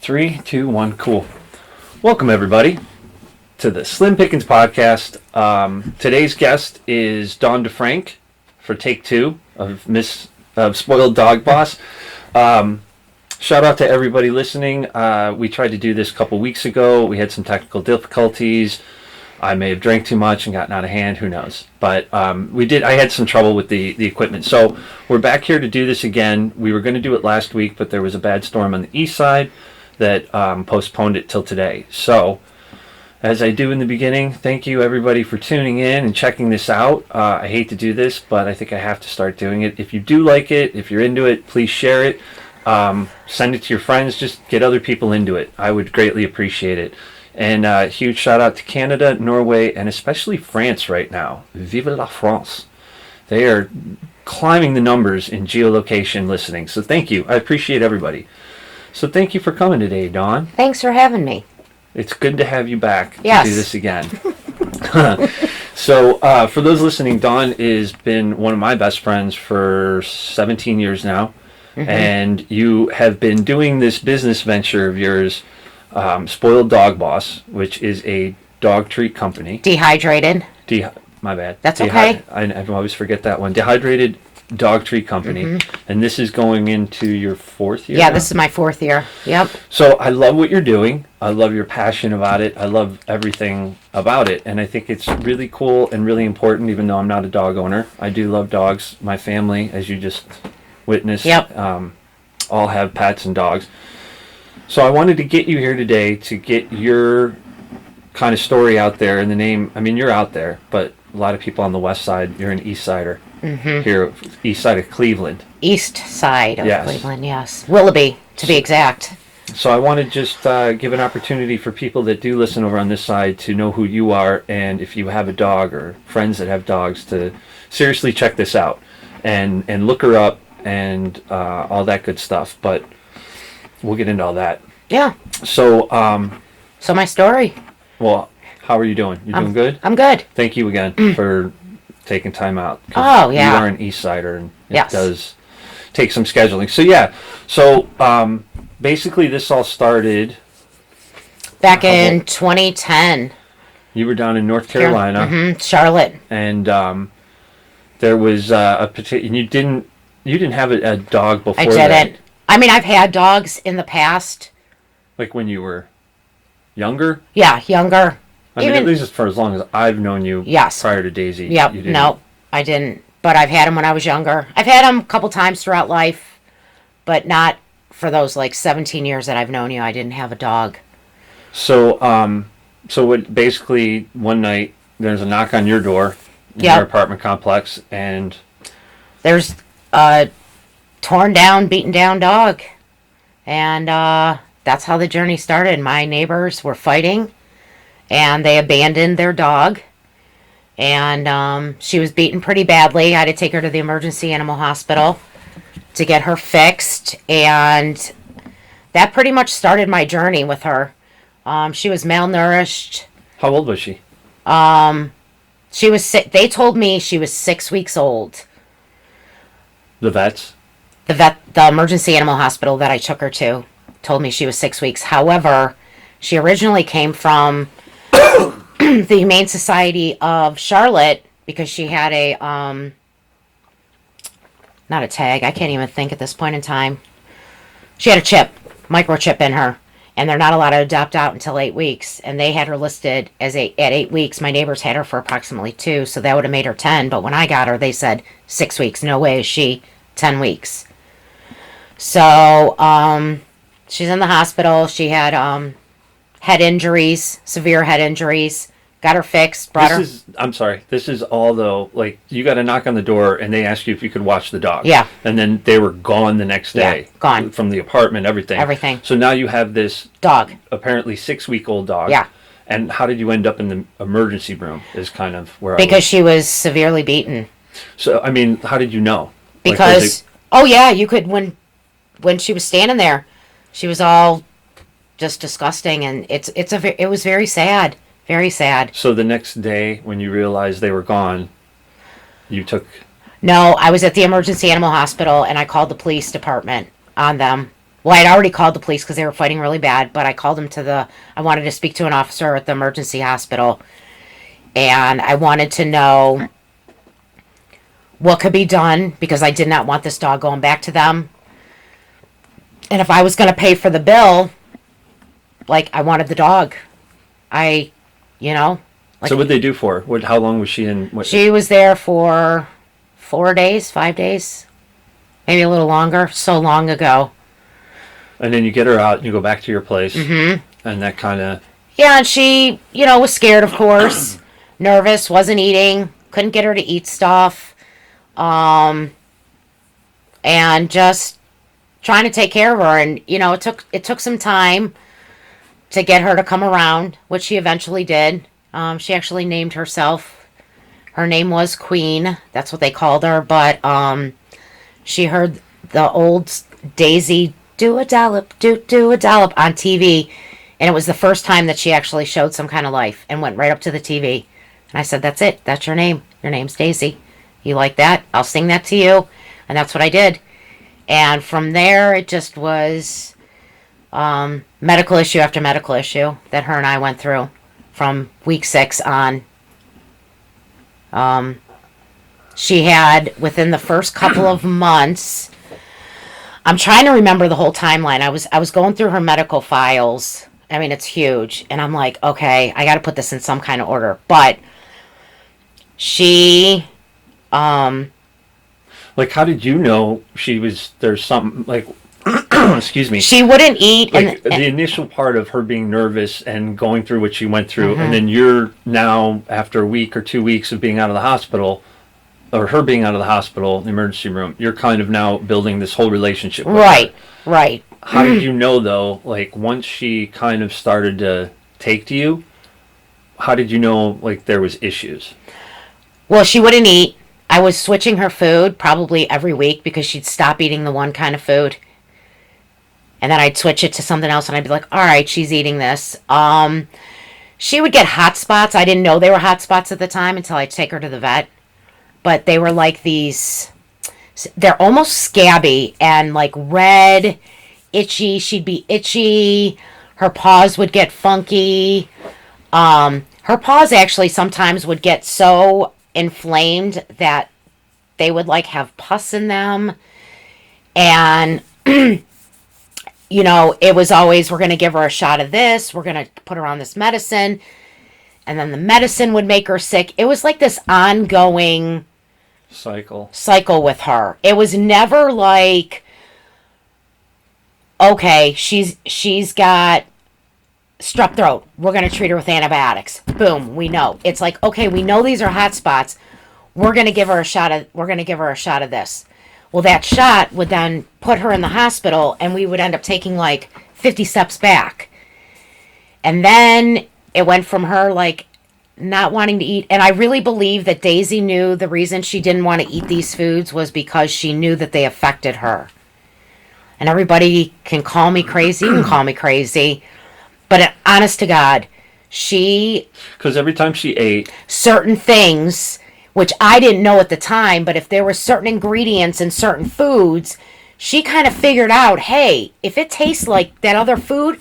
Three, two, one, cool. Welcome, everybody, to the Slim Pickens podcast. Today's guest is Dawn DeFrank for take two of Spoiled Dog Boss. Shout out to everybody listening. We tried to do this a couple weeks ago. We had some technical difficulties. I may have drank too much and gotten out of hand. Who knows? But we did. I had some trouble with the equipment. So we're back here to do this again. We were going to do it last week, but there was a bad storm on the east side that postponed it till today. So as I do in the beginning, thank you everybody for tuning in and checking this out. I hate to do this, but I think I have to start doing it. If you do like it, if you're into it, please share it. Send it to your friends. Just get other people into it. I would greatly appreciate it. And huge shout out to Canada, Norway, and especially France right now. Vive la France. They are climbing the numbers in geolocation listening. So thank you. I appreciate everybody. So thank you for coming today, Dawn. Thanks for having me. It's good to have you back to Yes. do this again. So for those listening, Dawn has been one of my best friends for 17 years now. Mm-hmm. And you have been doing this business venture of yours, Spoiled Dog Boss, which is a dog treat company. Dehydrated. My bad. That's okay. I always forget that one. Dehydrated dog treat company. Mm-hmm. And this is going into your fourth year? Yeah, now? This is my fourth year. Yep. So I love what you're doing. I love your passion about it. I love everything about it. And I think it's really cool and really important, even though I'm not a dog owner. I do love dogs. My family, as you just witnessed, yep. All have pets and dogs. So I wanted to get you here today to get your kind of story out there. And the name, I mean, you're out there, but a lot of people on the west side, you're an east sider. Mm-hmm. Here, east side of Cleveland. East side of yes. Cleveland, yes. Willoughby, to be exact. So I want to just give an opportunity for people that do listen over on this side to know who you are, and if you have a dog or friends that have dogs, to seriously check this out and look her up and all that good stuff. But we'll get into all that. Yeah. So my story. Well, how are you doing? You doing good? I'm good. Thank you again for taking time out. Oh, yeah. You are an east sider, and it yes. does take some scheduling. So yeah. So basically this all started back in 2010. You were down in North Carolina. Mm-hmm. Charlotte. And there was a particular, you didn't have a dog before. I didn't. That. I mean, I've had dogs in the past. Like when you were younger? Yeah, younger. I mean, at least for as long as I've known you. Yes. Prior to Daisy. Yep. No, I didn't. But I've had them when I was younger. I've had them a couple times throughout life, but not for those like 17 years that I've known you. I didn't have a dog. So, what basically one night there's a knock on your door in yep. your apartment complex, and there's a torn down, beaten down dog, and that's how the journey started. My neighbors were fighting, and they abandoned their dog, and she was beaten pretty badly. I had to take her to the emergency animal hospital to get her fixed, and that pretty much started my journey with her. She was malnourished. How old was she? She was sick. They told me she was 6 weeks old. The vets? The emergency animal hospital that I took her to told me she was 6 weeks. However, she originally came from the Humane Society of Charlotte because she had a, not a tag, I can't even think at this point in time. She had a chip, microchip in her, and they're not allowed to adopt out until 8 weeks. And they had her listed as at 8 weeks. My neighbors had her for approximately 2, so that would have made her 10. But when I got her, they said 6 weeks. No way is she 10 weeks. So, she's in the hospital. She had head injuries, severe head injuries. Got her fixed. I'm sorry. This is all though. Like you got a knock on the door, and they asked you if you could watch the dog. Yeah. And then they were gone the next day. Yeah, gone from the apartment. Everything. So now you have this dog. Apparently 6-week-old dog. Yeah. And how did you end up in the emergency room? Is kind of where because she was severely beaten. So I mean, how did you know? Because you could when she was standing there, she was all just disgusting, and it was very sad. Very sad. So the next day, when you realized they were gone, you took... No, I was at the emergency animal hospital, and I called the police department on them. Well, I'd already called the police because they were fighting really bad, but I called them I wanted to speak to an officer at the emergency hospital, and I wanted to know what could be done because I did not want this dog going back to them. And if I was going to pay for the bill, like, I wanted the dog. Like, So what'd they do for her? How long was she in? She was there for 4 days, 5 days, maybe a little longer. So long ago. And then you get her out and you go back to your place. Mm-hmm. And that kind of... Yeah, and she, was scared, of course. Nervous, wasn't eating. Couldn't get her to eat stuff. And just trying to take care of her. And, it took some time to get her to come around, which she eventually did. She actually named herself. Her name was Queen. That's what they called her. But she heard the old Daisy do a dollop on TV. And it was the first time that she actually showed some kind of life and went right up to the TV. And I said, that's it. That's your name. Your name's Daisy. You like that? I'll sing that to you. And that's what I did. And from there, it just was medical issue after medical issue that her and I went through from week 6 on. She had, within the first couple of months, I'm trying to remember the whole timeline. I was going through her medical files. I mean, it's huge. And I'm like, okay, I got to put this in some kind of order. But she... Like, how did you know there's something, like, excuse me. She wouldn't eat. Like, the initial part of her being nervous and going through what she went through, Mm-hmm. and then you're now, after a week or 2 weeks of being out of the hospital, or her being out of the hospital, the emergency room, you're kind of now building this whole relationship with her. Right. How did you know, though, like, once she kind of started to take to you, how did you know, like, there was issues? Well, she wouldn't eat. I was switching her food probably every week because she'd stop eating the one kind of food. And then I'd switch it to something else and I'd be like, all right, she's eating this. She would get hot spots. I didn't know they were hot spots at the time until I'd take her to the vet. But they were like they're almost scabby and like red, itchy. She'd be itchy. Her paws would get funky. Her paws actually sometimes would get so inflamed that they would like have pus in them. And it was always, we're going to give her a shot of this, we're going to put her on this medicine, and then the medicine would make her sick. It was like this ongoing cycle with her. It was never like, okay, she's got strep throat, we're going to treat her with antibiotics. Boom, we know. It's like, okay, we know these are hot spots. We're going to give her a shot of this. Well, that shot would then put her in the hospital and we would end up taking like 50 steps back. And then it went from her like not wanting to eat. And I really believe that Daisy knew the reason she didn't want to eat these foods was because she knew that they affected her. And everybody can call me crazy. You can call me crazy. But honest to God, because every time she ate certain things, which I didn't know at the time, but if there were certain ingredients in certain foods, she kind of figured out, hey, if it tastes like that other food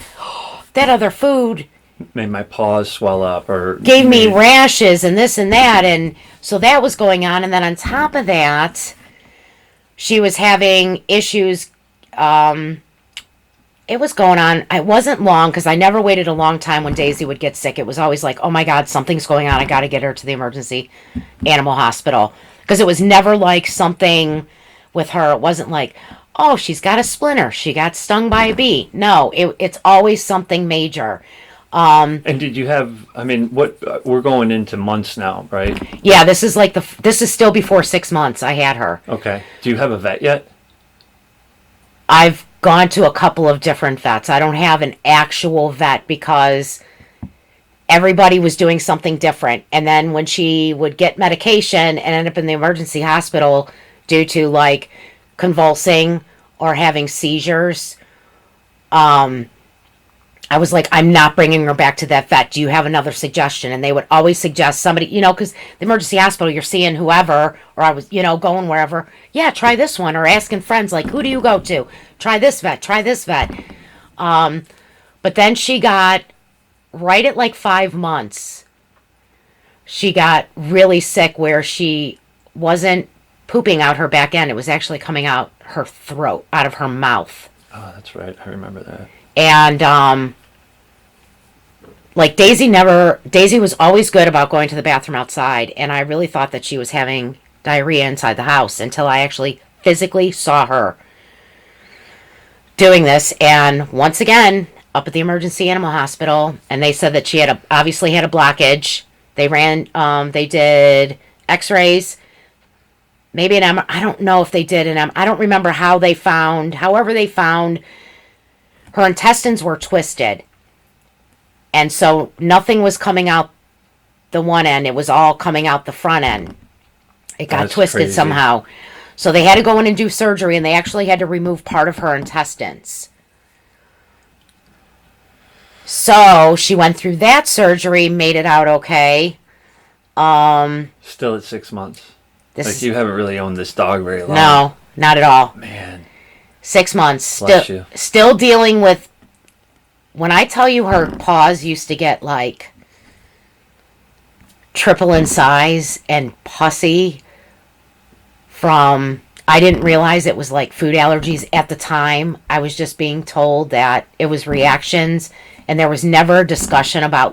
made my paws swell up or gave me rashes and this and that. And so that was going on. And then on top of that, she was having issues. It was going on. It wasn't long because I never waited a long time when Daisy would get sick. It was always like, oh my God, something's going on. I got to get her to the emergency animal hospital. Because it was never like something with her. It wasn't like, oh, she's got a splinter. She got stung by a bee. No, it's always something major. And did you have, we're going into months now, right? Yeah, this is still before 6 months I had her. Okay. Do you have a vet yet? I've gone to a couple of different vets. I don't have an actual vet because everybody was doing something different. And then when she would get medication and end up in the emergency hospital due to like convulsing or having seizures, I was like, I'm not bringing her back to that vet. Do you have another suggestion? And they would always suggest somebody, because the emergency hospital, you're seeing whoever, or I was, going wherever. Yeah, try this one, or asking friends, like, who do you go to? Try this vet, try this vet. But then she got, right at like 5 months, she got really sick where she wasn't pooping out her back end. It was actually coming out her throat, out of her mouth. Oh, that's right. I remember that. And, like Daisy was always good about going to the bathroom outside, and I really thought that she was having diarrhea inside the house until I actually physically saw her doing this. And once again, up at the emergency animal hospital, and they said that she obviously had a blockage. They did x-rays, maybe an M. I don't know if they did an M. I don't remember however they found her intestines were twisted. And so nothing was coming out the one end. It was all coming out the front end. It got twisted crazy somehow. So they had to go in and do surgery, and they actually had to remove part of her intestines. So she went through that surgery, made it out okay. Still at 6 months. You haven't really owned this dog very long. No, not at all. Man. 6 months. Bless you. Still dealing with. When I tell you her paws used to get like triple in size and pussy I didn't realize it was like food allergies at the time. I was just being told that it was reactions, and there was never a discussion about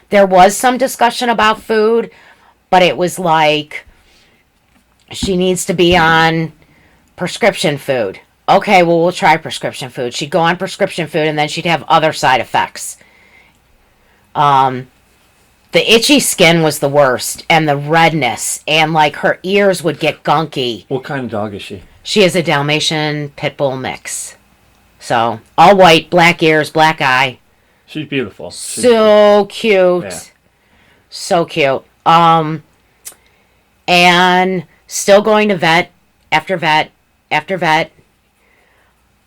there was some discussion about food, but it was like she needs to be on prescription food. Okay, well, we'll try prescription food. She'd go on prescription food, and then she'd have other side effects. The itchy skin was the worst, and the redness, and her ears would get gunky. What kind of dog is she? She is a Dalmatian Pit Bull mix. So, all white, black ears, black eye. She's beautiful. So cute. Yeah. So cute. And still going to vet after vet after vet.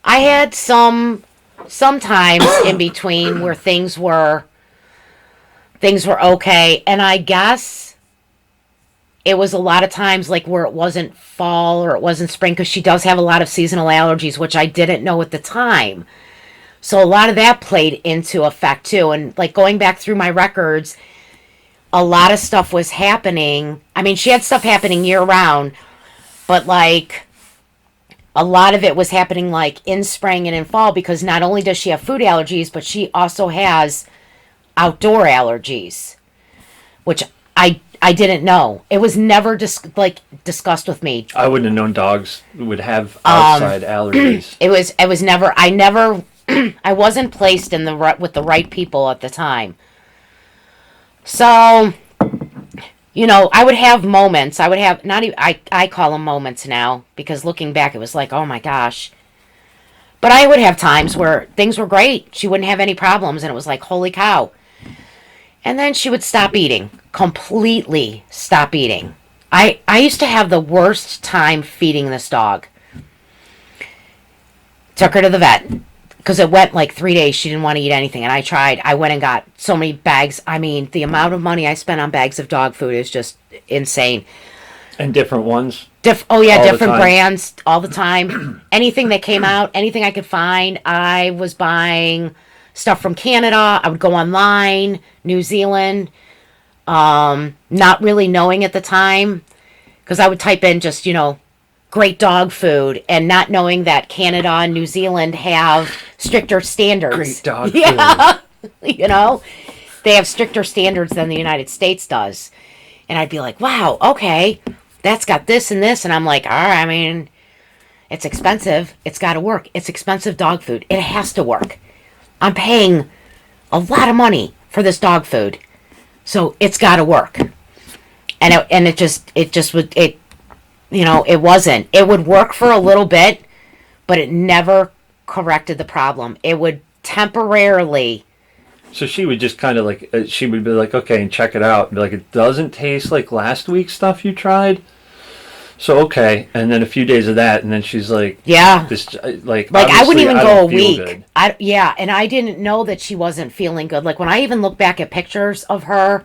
I had some times in between where things were okay, and I guess it was a lot of times where it wasn't fall or it wasn't spring, because she does have a lot of seasonal allergies, which I didn't know at the time. So a lot of that played into effect too. And going back through my records, a lot of stuff was happening. I mean, she had stuff happening year round, but a lot of it was happening in spring and in fall, because not only does she have food allergies, but she also has outdoor allergies, which I didn't know. It was never discussed with me. I wouldn't have known dogs would have outside allergies. It was never. I wasn't placed with the right people at the time. So, I would have moments. I would have not even. I call them moments now, because looking back, it was oh my gosh. But I would have times where things were great. She wouldn't have any problems, and it was holy cow. And then she would stop eating. Completely stop eating. I used to have the worst time feeding this dog. Took her to the vet, because it went 3 days. She didn't want to eat anything, and I tried. I went and got so many bags. I mean, the amount of money I spent on bags of dog food is just insane. And different ones? Different brands all the time. Anything that came out, anything I could find. I was buying stuff from Canada. I would go online, New Zealand, not really knowing at the time, because I would type in just, great dog food, and not knowing that Canada and New Zealand have stricter standards. Great dog food. Yeah. They have stricter standards than the United States does. And I'd be like, wow, okay, that's got this and this. And I'm like, all right, I mean, it's expensive. It's got to work. It's expensive dog food. It has to work. I'm paying a lot of money for this dog food, so it's got to work. And it wasn't. It would work for a little bit, but it never corrected the problem. It would temporarily. So she would just kind of she would be okay, and check it out, and be it doesn't taste like last week's stuff you tried. So okay, and then a few days of that, and then she's like, Yeah. this Like I wouldn't obviously even I go a don't feel week. good. Yeah, and I didn't know that she wasn't feeling good. Like when I even look back at pictures of her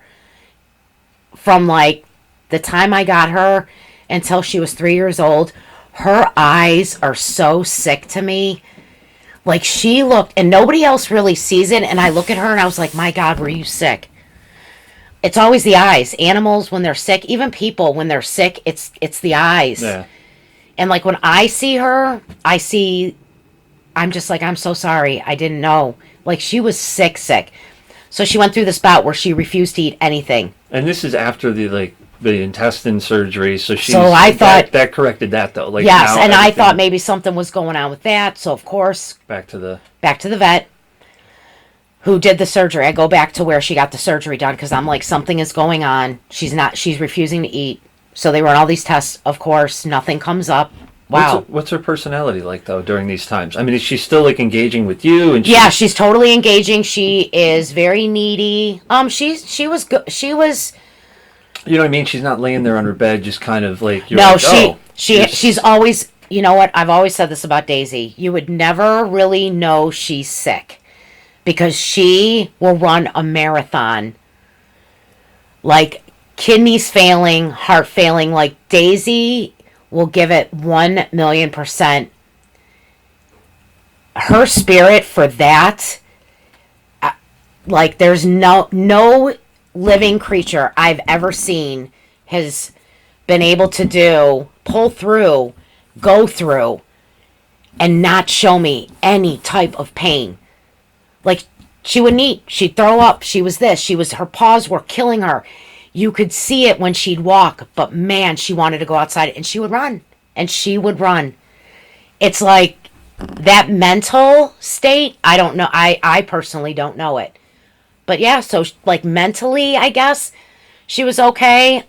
from like the time I got her until she was 3 years old, her eyes are so sick to me. Like she looked, and nobody else really sees it. And I look at her and I was like, my God, were you sick? It's always the eyes. Animals when they're sick, even people when they're sick, it's the eyes. Yeah. And like when I see her, I'm just like, I'm so sorry. I didn't know. Like she was sick, sick. So she went through this bout where she refused to eat anything. And this is after the intestine surgery, so So I thought that corrected that though. Like yes, now and I everything- thought maybe something was going on with that. So of course, back to the back to the vet who did the surgery. I go back to where she got the surgery done because I'm like, something is going on. She's refusing to eat. So they run all these tests. Of course, nothing comes up. Wow. What's her personality like though during these times? I mean, is she still like engaging with you? And Yeah, she's totally engaging. She is very needy. She was good. She was you know what I mean? She's not laying there on her bed, just kind of like you're no. like, oh, She's always. You know what? I've always said this about Daisy. You would never really know she's sick because she will run a marathon. Like kidneys failing, heart failing. Like Daisy will give it 1,000,000%. Her spirit for that, like there's no living creature I've ever seen has been able to pull through, go through, and not show me any type of pain. Like she wouldn't eat, she'd throw up, her paws were killing her. You could see it when she'd walk, but man, she wanted to go outside and she would run. It's like that mental state, I don't know. I personally don't know it. But yeah, so like mentally, I guess she was okay.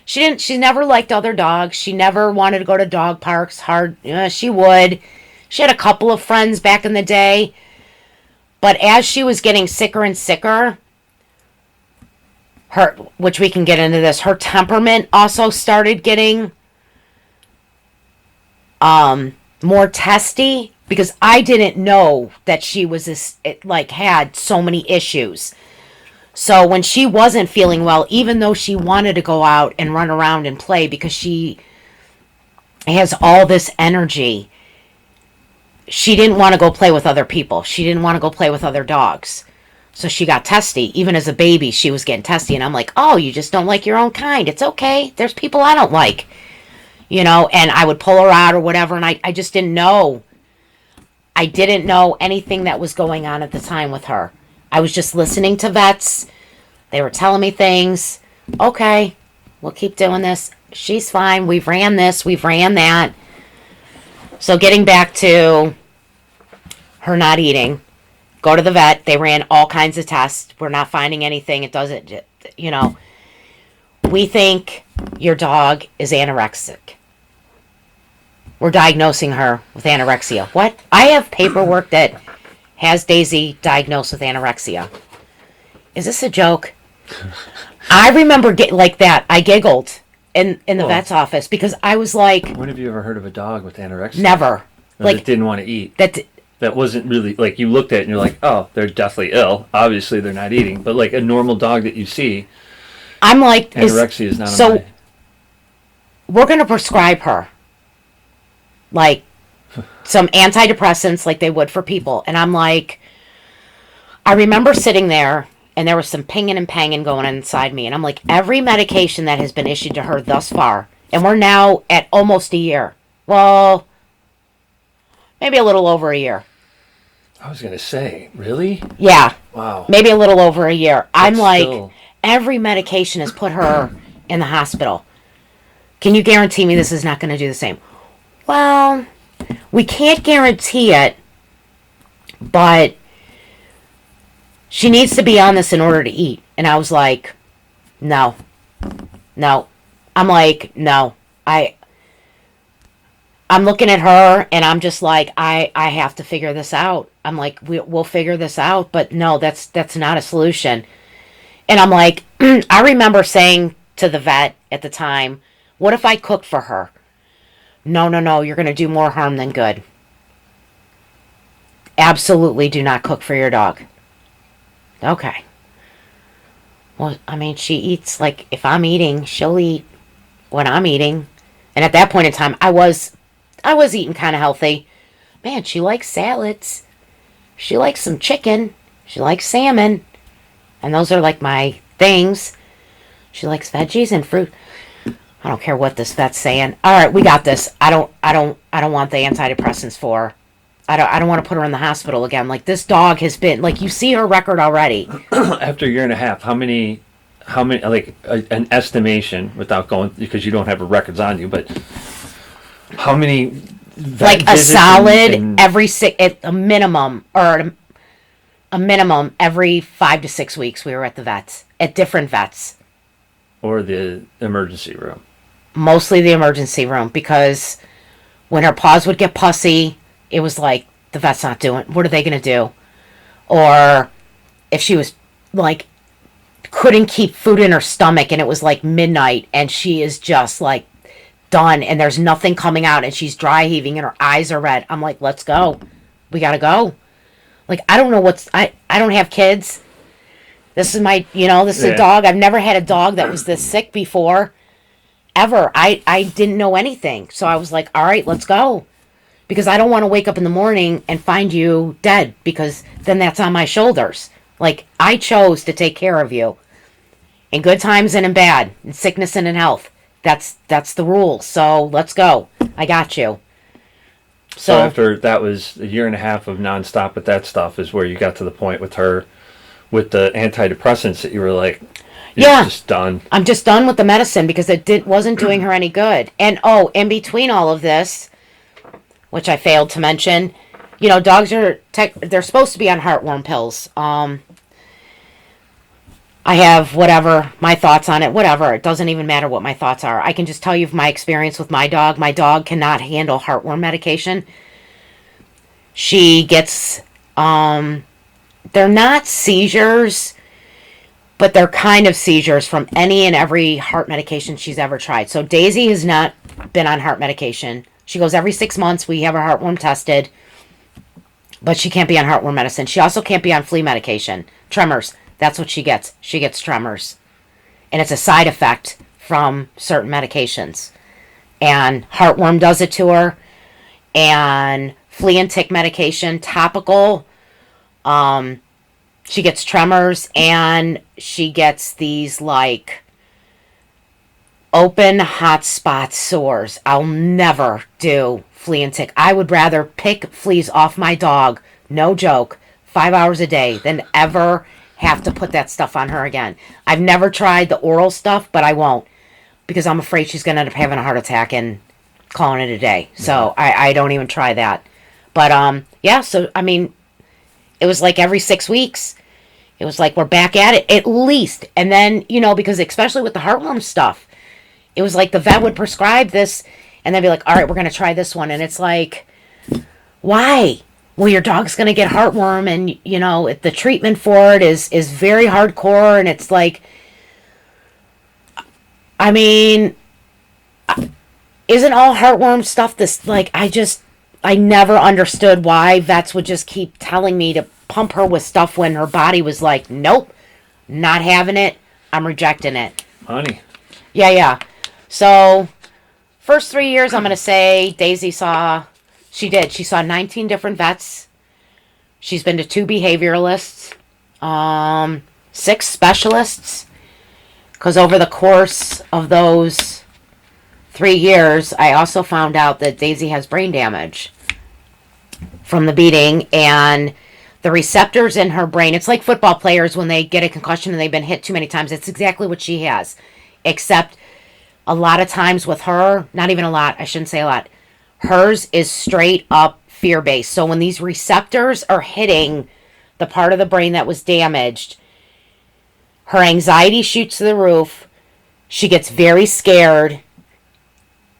She never liked other dogs. She never wanted to go to dog parks. She would. She had a couple of friends back in the day. But as she was getting sicker and sicker, which we can get into this, her temperament also started getting more testy because I didn't know that she was had so many issues. So when she wasn't feeling well, even though she wanted to go out and run around and play because she has all this energy, she didn't want to go play with other people. She didn't want to go play with other dogs. So she got testy. Even as a baby, she was getting testy. And I'm like, oh, you just don't like your own kind. It's okay. There's people I don't like. And I would pull her out or whatever. And I just didn't know. I didn't know anything that was going on at the time with her. I was just listening to vets. They were telling me things. Okay, we'll keep doing this. She's fine. We've ran this. We've ran that. So getting back to her not eating, go to the vet. They ran all kinds of tests. We're not finding anything. It doesn't, we think your dog is anorexic. We're diagnosing her with anorexia. What? I have paperwork that has Daisy diagnosed with anorexia. Is this a joke? I remember like that. I giggled in the vet's office because I was like, when have you ever heard of a dog with anorexia? Never. That didn't want to eat. That wasn't really, like, you looked at it and you're like, oh, they're deathly ill. Obviously, they're not eating. But, like, a normal dog that you see, I'm like, anorexia is not so we're going to prescribe her, like, some antidepressants like they would for people. And I'm like, I remember sitting there, and there was some pinging and panging going on inside me. And I'm like, every medication that has been issued to her thus far, and we're now at almost a year. Well, maybe a little over a year. I was going to say, really? Yeah. Wow. Maybe a little over a year. I'm like, still... every medication has put her in the hospital. Can you guarantee me this is not going to do the same? Well, we can't guarantee it, but she needs to be on this in order to eat. And I was like, no. I'm like, no. I'm looking at her and I'm just like, I have to figure this out. I'm like, we'll figure this out, but no, that's not a solution. And I'm like, I remember saying to the vet at the time, What if I cooked for her? No, no, no. You're going to do more harm than good. Absolutely do not cook for your dog. Okay. Well, I mean, she eats, like, if I'm eating, she'll eat when I'm eating. And at that point in time, I was eating kind of healthy. Man, she likes salads. She likes some chicken. She likes salmon. And those are like my things. She likes veggies and fruit. I don't care what this vet's saying. All right, we got this. I don't want the antidepressants for her. I don't want to put her in the hospital again. Like, this dog has been, like, you see her record already. After a year and a half, how many, like, an estimation, without going, because you don't have her records on you, but how many vet Like a visits solid and every a minimum, or a minimum every 5 to 6 weeks we were at the vets, at different vets. or the emergency room? Mostly the emergency room, because when her paws would get pussy, it was like, the vet's not doing, what are they going to do? Or if she was, like, couldn't keep food in her stomach and it was like midnight and she is just like done and there's nothing coming out and she's dry heaving and her eyes are red. I'm like, let's go. We got to go. Like, I don't know I don't have kids. This is my, this is a dog. I've never had a dog that was this sick before. Ever. I didn't know anything. So I was like, all right, let's go. Because I don't want to wake up in the morning and find you dead, because then that's on my shoulders. Like, I chose to take care of you. In good times and in bad. In sickness and in health. That's the rule. So let's go. I got you. So after that was a year and a half of nonstop with that stuff, is where you got to the point with her, with the antidepressants, that you were like, yeah, just done. I'm just done with the medicine because wasn't doing her any good. And in between all of this, which I failed to mention, dogs are they're supposed to be on heartworm pills. I have whatever my thoughts on it. Whatever, it doesn't even matter what my thoughts are. I can just tell you from my experience with my dog. My dog cannot handle heartworm medication. She gets they're not seizures, but they're kind of seizures from any and every heart medication she's ever tried. So Daisy has not been on heart medication. She goes every 6 months. We have her heartworm tested, but she can't be on heartworm medicine. She also can't be on flea medication. Tremors. That's what she gets. She gets tremors. And it's a side effect from certain medications. And heartworm does it to her. And flea and tick medication, topical. She gets tremors, and she gets these, like, open hot spot sores. I'll never do flea and tick. I would rather pick fleas off my dog, no joke, 5 hours a day, than ever have to put that stuff on her again. I've never tried the oral stuff, but I won't, because I'm afraid she's going to end up having a heart attack and calling it a day. So I don't even try that. But yeah, so I mean, it was like every 6 weeks. It was like, we're back at it, at least. And then, because especially with the heartworm stuff, it was like the vet would prescribe this and then be like, all right, we're going to try this one. And it's like, why? Well, your dog's going to get heartworm, and, the treatment for it is very hardcore. And it's like, I mean, isn't all heartworm stuff this, like, I never understood why vets would just keep telling me to pump her with stuff when her body was like, nope, not having it. I'm rejecting it. Honey. Yeah. So, first 3 years, I'm going to say Daisy saw 19 different vets. She's been to 2 behavioralists, 6 specialists. Because over the course of those 3 years, I also found out that Daisy has brain damage from the beating, and the receptors in her brain, it's like football players when they get a concussion and they've been hit too many times. It's exactly what she has. Except a lot of times with her, not even a lot, I shouldn't say a lot, hers is straight up fear-based. So when these receptors are hitting the part of the brain that was damaged, her anxiety shoots to the roof, she gets very scared,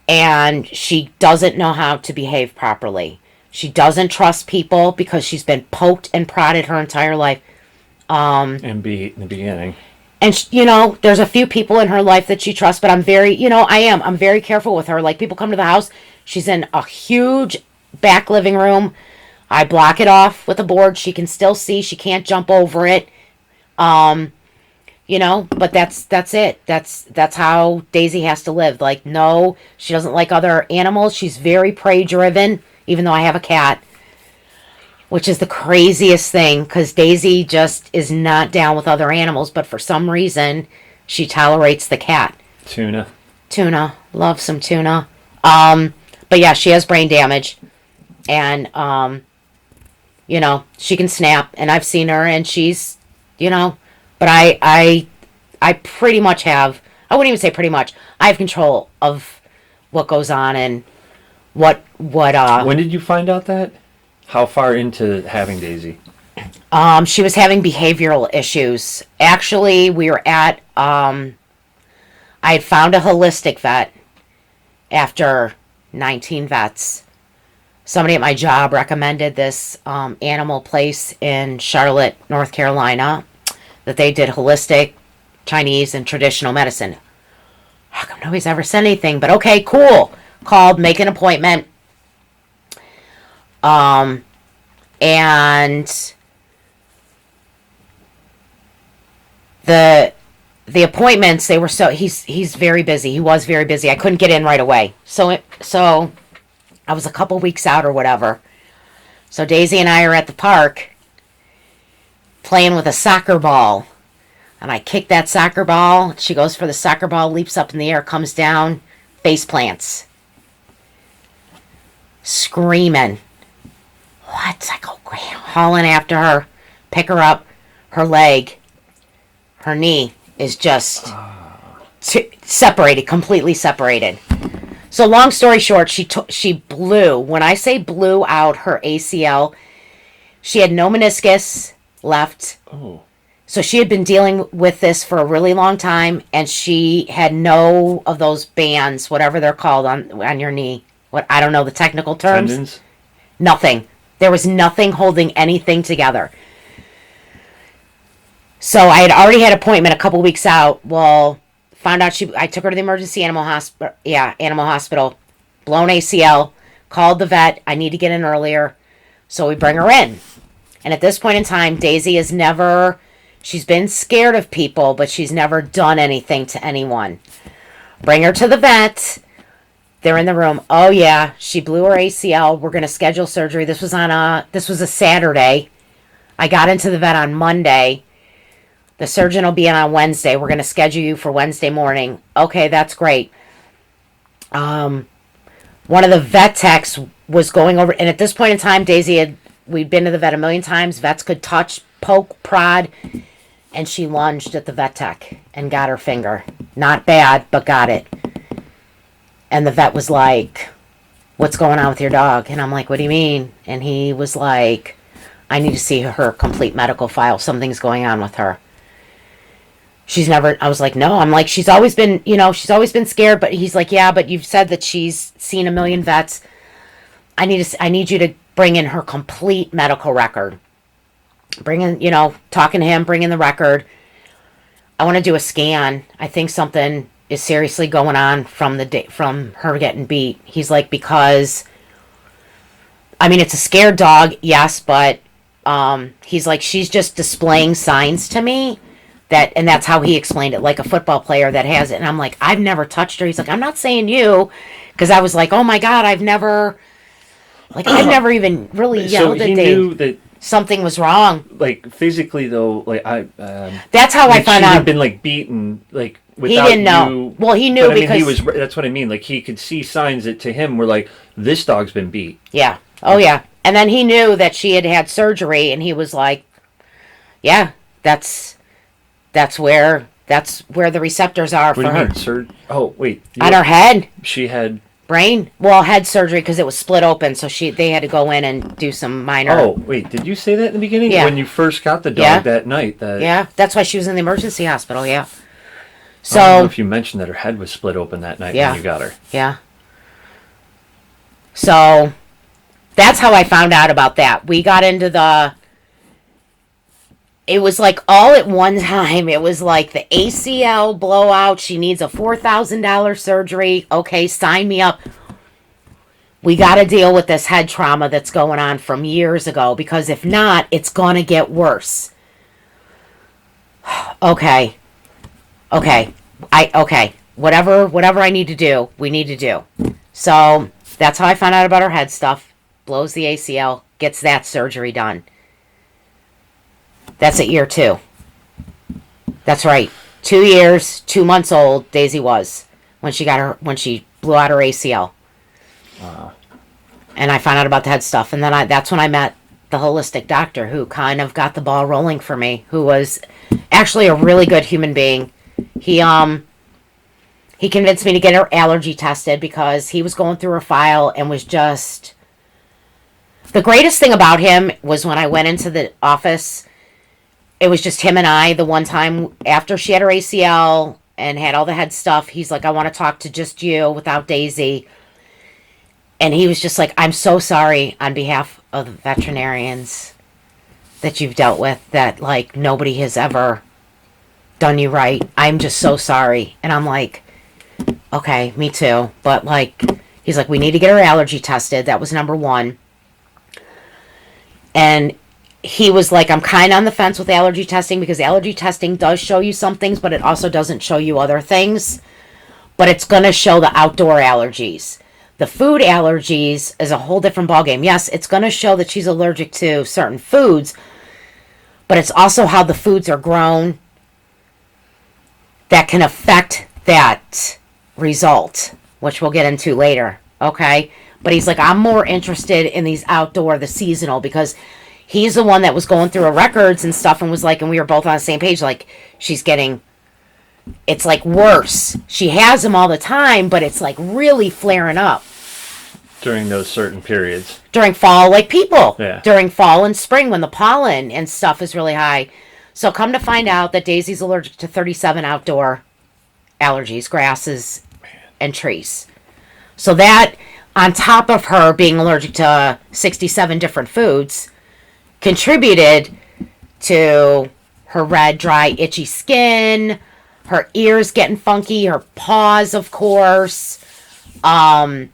and she doesn't know how to behave properly. She doesn't trust people because she's been poked and prodded her entire life. And beat in the beginning. And there's a few people in her life that she trusts, but I'm I'm very careful with her. Like, people come to the house, she's in a huge back living room. I block it off with a board. She can still see. She can't jump over it. But that's it. That's how Daisy has to live. Like, no, she doesn't like other animals. She's very prey driven, even though I have a cat, which is the craziest thing, because Daisy just is not down with other animals, but for some reason she tolerates the cat. Tuna. Love some tuna. But yeah, she has brain damage, and she can snap, and I've seen her, and she's, but I pretty much have, I wouldn't even say pretty much, I have control of what goes on and what When did you find out that? How far into having Daisy? She was having behavioral issues. Actually, we were at, I had found a holistic vet after 19 vets. Somebody at my job recommended this animal place in Charlotte, North Carolina, that they did holistic, Chinese, and traditional medicine. How come nobody's ever said anything? But okay, cool. Called, make an appointment. And the appointments, they were he's very busy. He was very busy. I couldn't get in right away. So I was a couple weeks out or whatever. So Daisy and I are at the park playing with a soccer ball. And I kick that soccer ball. She goes for the soccer ball, leaps up in the air, comes down, face plants. Screaming. What? I go hauling after her, pick her up. Her leg, her knee is just separated, completely separated. So long story short, she blew. When I say blew out her ACL, she had no meniscus left. Oh. So she had been dealing with this for a really long time, and she had no of those bands, whatever they're called on your knee. What, I don't know the technical terms. Tendons? Nothing. There was nothing holding anything together. So I had already had an appointment a couple weeks out. Well, found out I took her to the emergency animal hospital. Yeah, animal hospital. Blown ACL. Called the vet. I need to get in earlier. So we bring her in. And at this point in time, Daisy has never, she's been scared of people, but she's never done anything to anyone. Bring her to the vet. They're in the room. Oh yeah, she blew her ACL. We're going to schedule surgery. This was a Saturday. I got into the vet on Monday. The surgeon will be in on Wednesday. We're going to schedule you for Wednesday morning. Okay, that's great. One of the vet techs was going over, and at this point in time, we'd been to the vet a million times. Vets could touch, poke, prod, and she lunged at the vet tech and got her finger. Not bad, but got it. And the vet was like, "What's going on with your dog?" And I'm like, "What do you mean?" And he was like, "I need to see her complete medical file. Something's going on with her." I was like, "No." I'm like, she's always been scared. But he's like, "Yeah, but you've said that she's seen a million vets. I need you to bring in her complete medical record. Bring in, talking to him, bring in the record. I want to do a scan. I think something is seriously going on from her getting beat." He's like, because, I mean, it's a scared dog, yes, but he's like, she's just displaying signs to me and that's how he explained it, like a football player that has it. And I'm like, I've never touched her. He's like, I'm not saying you, because I was like, oh my God, I've never even really yelled so he at knew that something was wrong. Like physically though, like that's how I found out. Had been like beaten, like without he didn't know. Well, he knew because he was. That's what I mean. Like he could see signs that to him were like, this dog's been beat. Yeah. Oh yeah. And then he knew that she had had surgery, and he was like, yeah, that's where the receptors are for her. Oh wait. On her head. She had brain. Well, head surgery because it was split open, so they had to go in and do some minor. Oh wait, did you say that in the beginning? Yeah. When you first got the dog that night. Yeah, that's why she was in the emergency hospital. Yeah. So I don't know if you mentioned that her head was split open that night when you got her. Yeah. So that's how I found out about that. We got into it was like all at one time. It was like the ACL blowout. She needs a $4,000 surgery. Okay, sign me up. We got to deal with this head trauma that's going on from years ago, because if not, it's going to get worse. Okay. Whatever I need to do, we need to do. So that's how I found out about her head stuff. Blows the ACL, gets that surgery done. That's at year 2. That's right. 2 years, 2 months old, Daisy was when she blew out her ACL. Wow. And I found out about the head stuff, and then that's when I met the holistic doctor who kind of got the ball rolling for me, who was actually a really good human being. He convinced me to get her allergy tested because he was going through her file and was just... The greatest thing about him was when I went into the office, it was just him and I. The one time after she had her ACL and had all the head stuff, he's like, I want to talk to just you without Daisy. And he was just like, I'm so sorry on behalf of the veterinarians that you've dealt with, that like nobody has ever done you right. I'm just so sorry. And I'm like, okay, me too. But like, he's like, we need to get her allergy tested. That was number 1. And he was like, I'm kind of on the fence with allergy testing, because allergy testing does show you some things, but it also doesn't show you other things. But it's going to show the outdoor allergies. The food allergies is a whole different ballgame. Yes, it's going to show that she's allergic to certain foods, but it's also how the foods are grown that can affect that result, which we'll get into later, okay? But he's like, I'm more interested in these outdoor, the seasonal, because he's the one that was going through her records and stuff and was like, and we were both on the same page, like, she's getting... It's like worse. She has them all the time, but it's like really flaring up. During those certain periods. During fall, like people. Yeah. During fall and spring when the pollen and stuff is really high. So come to find out that Daisy's allergic to 37 outdoor allergies, grasses, and trees. So that, on top of her being allergic to 67 different foods, contributed to her red, dry, itchy skin, her ears getting funky, her paws, of course, and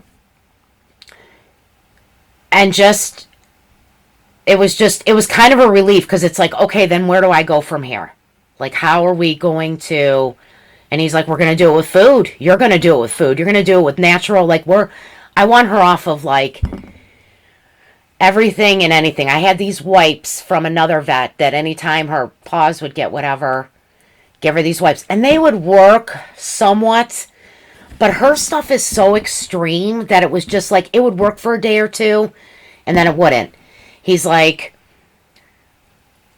just, it was kind of a relief, because it's like, okay, then where do I go from here? Like, how are we going to, and he's like, we're going to do it with food. You're going to do it with food. You're going to do it with natural, like, I want her off of, like, everything and anything. I had these wipes from another vet that anytime her paws would get whatever, give her these wipes, and they would work somewhat, but her stuff is so extreme that it was just like, it would work for a day or two, and then it wouldn't. He's like,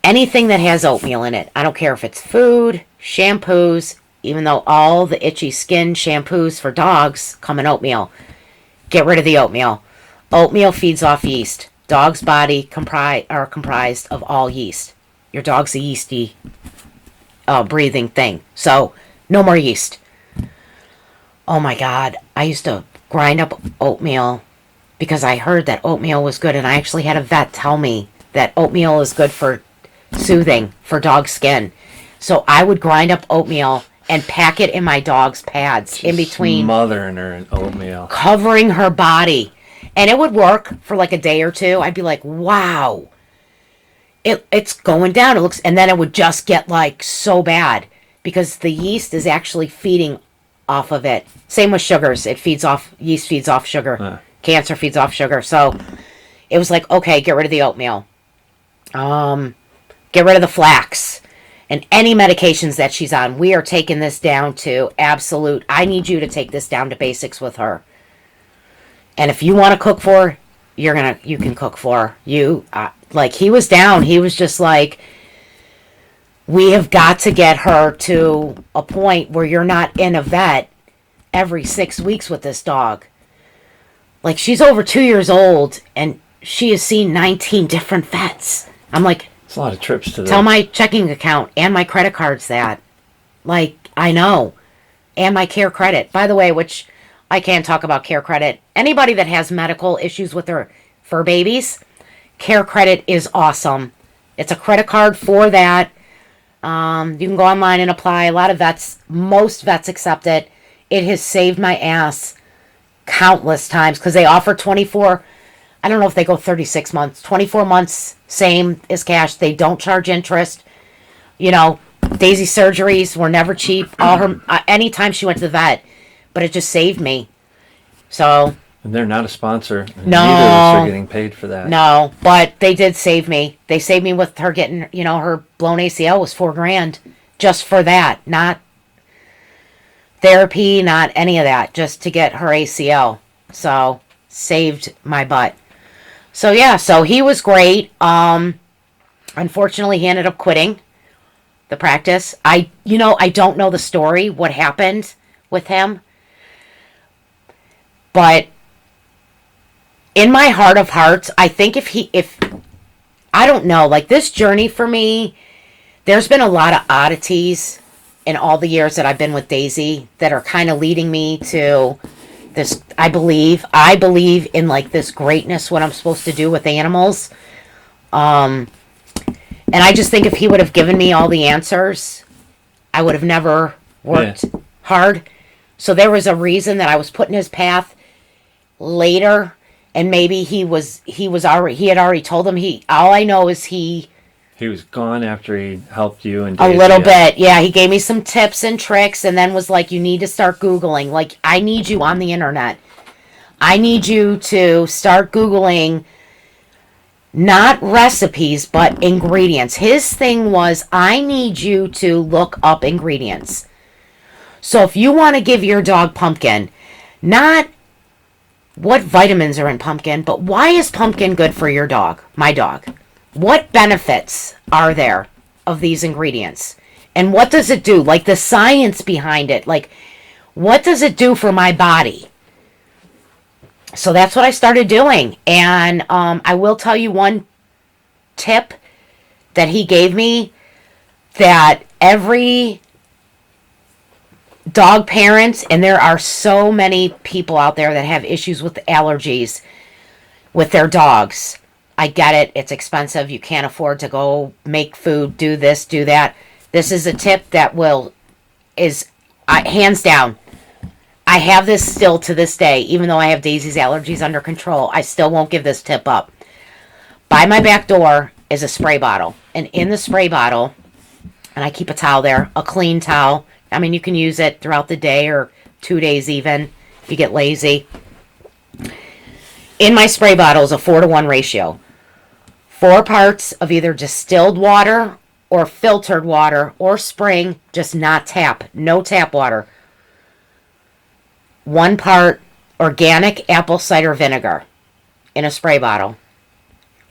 anything that has oatmeal in it, I don't care if it's food, shampoos, even though all the itchy skin shampoos for dogs come in oatmeal, get rid of the oatmeal. Oatmeal feeds off yeast. Dog's body are comprised of all yeast. Your dog's a yeasty breathing thing. So, no more yeast. Oh my God. I used to grind up oatmeal because I heard that oatmeal was good, and I actually had a vet tell me that oatmeal is good for soothing for dog skin. So I would grind up oatmeal and pack it in my dog's pads in between. Smothering her in oatmeal. Covering her body. And it would work for like a day or two. I'd be like, wow. It's going down. It looks, and then it would just get like so bad because the yeast is actually feeding off of it. Same with sugars. Yeast feeds off sugar. Cancer feeds off sugar. So it was like, okay, get rid of the oatmeal. Get rid of the flax. And any medications that she's on, we are taking this down to absolute. I need you to take this down to basics with her. And if you want to cook for her, you can cook for her. Like, he was down. He was just like, we have got to get her to a point where you're not in a vet every 6 weeks with this dog. Like, she's over 2 years old, and she has seen 19 different vets. I'm like, it's a lot of trips to tell my checking account and my credit cards that. Like, I know. And my care credit. By the way, which I can't talk about care credit. Anybody that has medical issues with their fur babies, care credit is awesome. It's a credit card for that. You can go online and apply. Most vets accept it. It has saved my ass countless times because they offer 24, I don't know if they go 36 months, 24 months, same as cash. They don't charge interest. Daisy surgeries were never cheap. Anytime she went to the vet, but it just saved me. So. And they're not a sponsor. No. Neither of us are getting paid for that. No, but they did save me. They saved me with her getting, her blown ACL was $4,000 just for that. Not therapy, not any of that, just to get her ACL. So, saved my butt. So, yeah, so he was great. Unfortunately, he ended up quitting the practice. I don't know the story, what happened with him. But in my heart of hearts, I think I don't know, like this journey for me, there's been a lot of oddities in all the years that I've been with Daisy that are kind of leading me to this. I believe in like this greatness, what I'm supposed to do with animals. And I just think if he would have given me all the answers, I would have never worked hard. So there was a reason that I was put in his path later. And maybe he had already told him all I know is he was gone after he helped you and Daisy a little bit. Yeah, he gave me some tips and tricks and then was like, you need to start Googling. Like, I need you on the internet. I need you to start Googling not recipes, but ingredients. His thing was, I need you to look up ingredients. So if you want to give your dog pumpkin, not what vitamins are in pumpkin, but why is pumpkin good for your dog, my dog? What benefits are there of these ingredients? And what does it do? Like the science behind it. Like, what does it do for my body? So that's what I started doing. And I will tell you one tip that he gave me that every dog parents, and there are so many people out there that have issues with allergies with their dogs. I get it. It's expensive. You can't afford to go make food, do this, do that. This is a tip that is hands down. I have this still to this day, even though I have Daisy's allergies under control. I still won't give this tip up. By my back door is a spray bottle. And in the spray bottle, and I keep a towel there, a clean towel. I mean, you can use it throughout the day or 2 days even if you get lazy. In my spray bottle is a 4-to-1 ratio. 4 parts of either distilled water or filtered water or spring, just not tap. No tap water. 1 part organic apple cider vinegar in a spray bottle.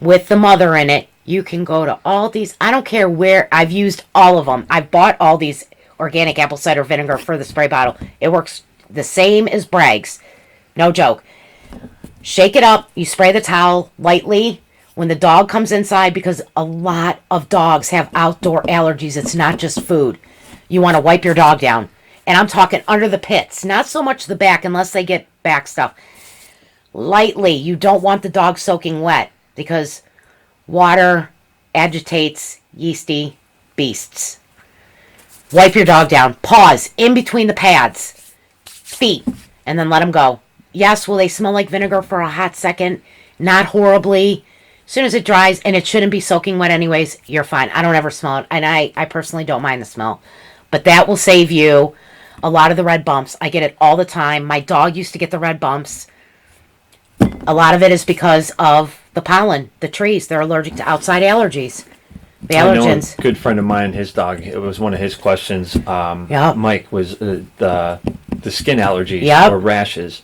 With the mother in it, you can go to all these. I don't care where. I've used all of them. I've bought all these organic apple cider vinegar for the spray bottle. It works the same as Bragg's. No joke. Shake it up. You spray the towel lightly when the dog comes inside, because a lot of dogs have outdoor allergies. It's not just food. You want to wipe your dog down. And I'm talking under the pits. Not so much the back unless they get back stuff. Lightly. You don't want the dog soaking wet because water agitates yeasty beasts. Wipe your dog down. Pause in between the pads. Feet. And then let them go. Yes, will they smell like vinegar for a hot second? Not horribly. As soon as it dries, and it shouldn't be soaking wet anyways, you're fine. I don't ever smell it. And I personally don't mind the smell. But that will save you a lot of the red bumps. I get it all the time. My dog used to get the red bumps. A lot of it is because of the pollen, the trees. They're allergic to outside allergies. The allergens. I know a good friend of mine, his dog, it was one of his questions. Mike was the skin allergies or rashes.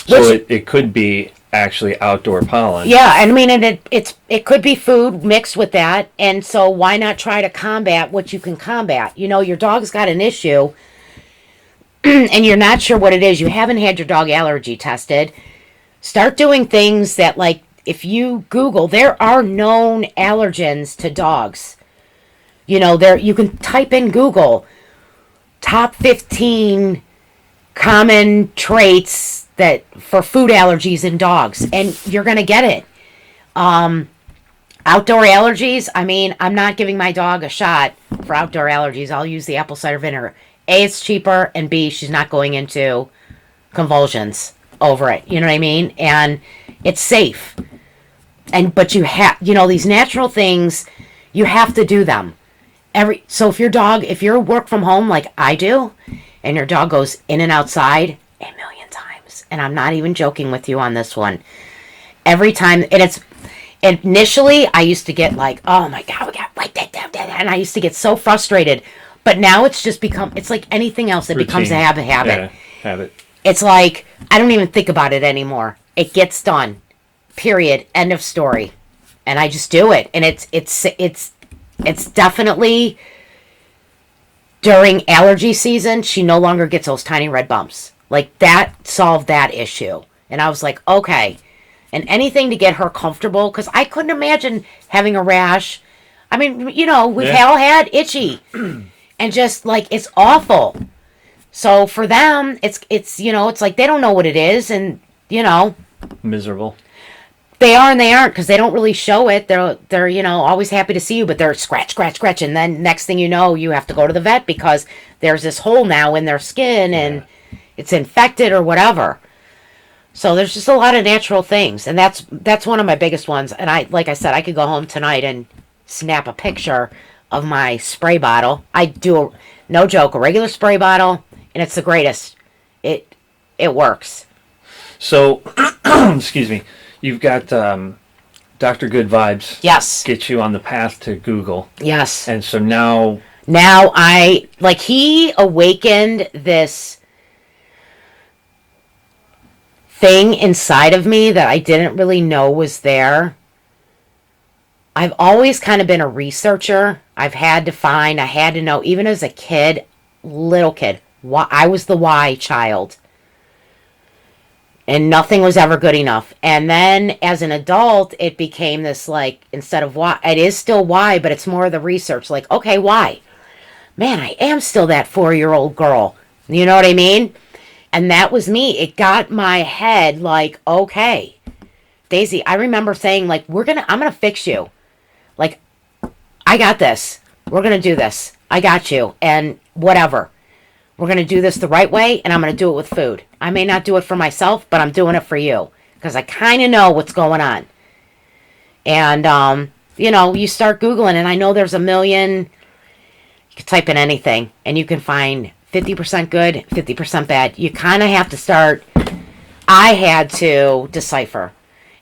So it could be actually outdoor pollen. Yeah, and I mean, and it could be food mixed with that. And so why not try to combat what you can combat? You know, your dog's got an issue and you're not sure what it is. You haven't had your dog allergy tested. Start doing things that, like, if you Google, there are known allergens to dogs. You know, you can type in Google top 15 common traits that for food allergies in dogs, and you're going to get it. Outdoor allergies, I mean, I'm not giving my dog a shot for outdoor allergies. I'll use the apple cider vinegar. A, it's cheaper, and B, she's not going into convulsions over it. You know what I mean? And it's safe. But you have, these natural things, you have to do them. So if you're work from home like I do, and your dog goes in and outside a million times, and I'm not even joking with you on this one, every time, initially, I used to get like, oh my God, we got to write that down. And I used to get so frustrated. But now it's just it's like anything else. It becomes a habit. Yeah, habit. It's like, I don't even think about it anymore. It gets done. Period. End of story. And I just do it. And it's definitely, during allergy season, she no longer gets those tiny red bumps. Like, that solved that issue. And I was like, okay. And anything to get her comfortable, because I couldn't imagine having a rash. I mean, we've all had itchy, and just like, it's awful. So for them, it's like they don't know what it is, and miserable. They are and they aren't, because they don't really show it. They're always happy to see you, but they're scratch, and then next thing you know, you have to go to the vet because there's this hole now in their skin and it's infected or whatever. So there's just a lot of natural things, and that's one of my biggest ones. And like I said, I could go home tonight and snap a picture of my spray bottle. I do, no joke, a regular spray bottle, and it's the greatest. It works. So, excuse me, you've got Dr. Good Vibes. Yes. Get you on the path to Google. Yes. And so now he awakened this thing inside of me that I didn't really know was there. I've always kind of been a researcher. I had to know, even as a kid, little kid, I was the why child. And nothing was ever good enough. And then as an adult, it became this, like, instead of why, it is still why, but it's more of the research. Like, okay, why? Man, I am still that 4-year-old girl. You know what I mean? And that was me. It got my head like, okay, Daisy, I remember saying, like, I'm going to fix you. Like, I got this. We're going to do this. I got you. And whatever. We're going to do this the right way, and I'm going to do it with food. I may not do it for myself, but I'm doing it for you. Because I kind of know what's going on. And, you start Googling, and I know there's a million. You can type in anything, and you can find 50% good, 50% bad. You kind of have to start. I had to decipher.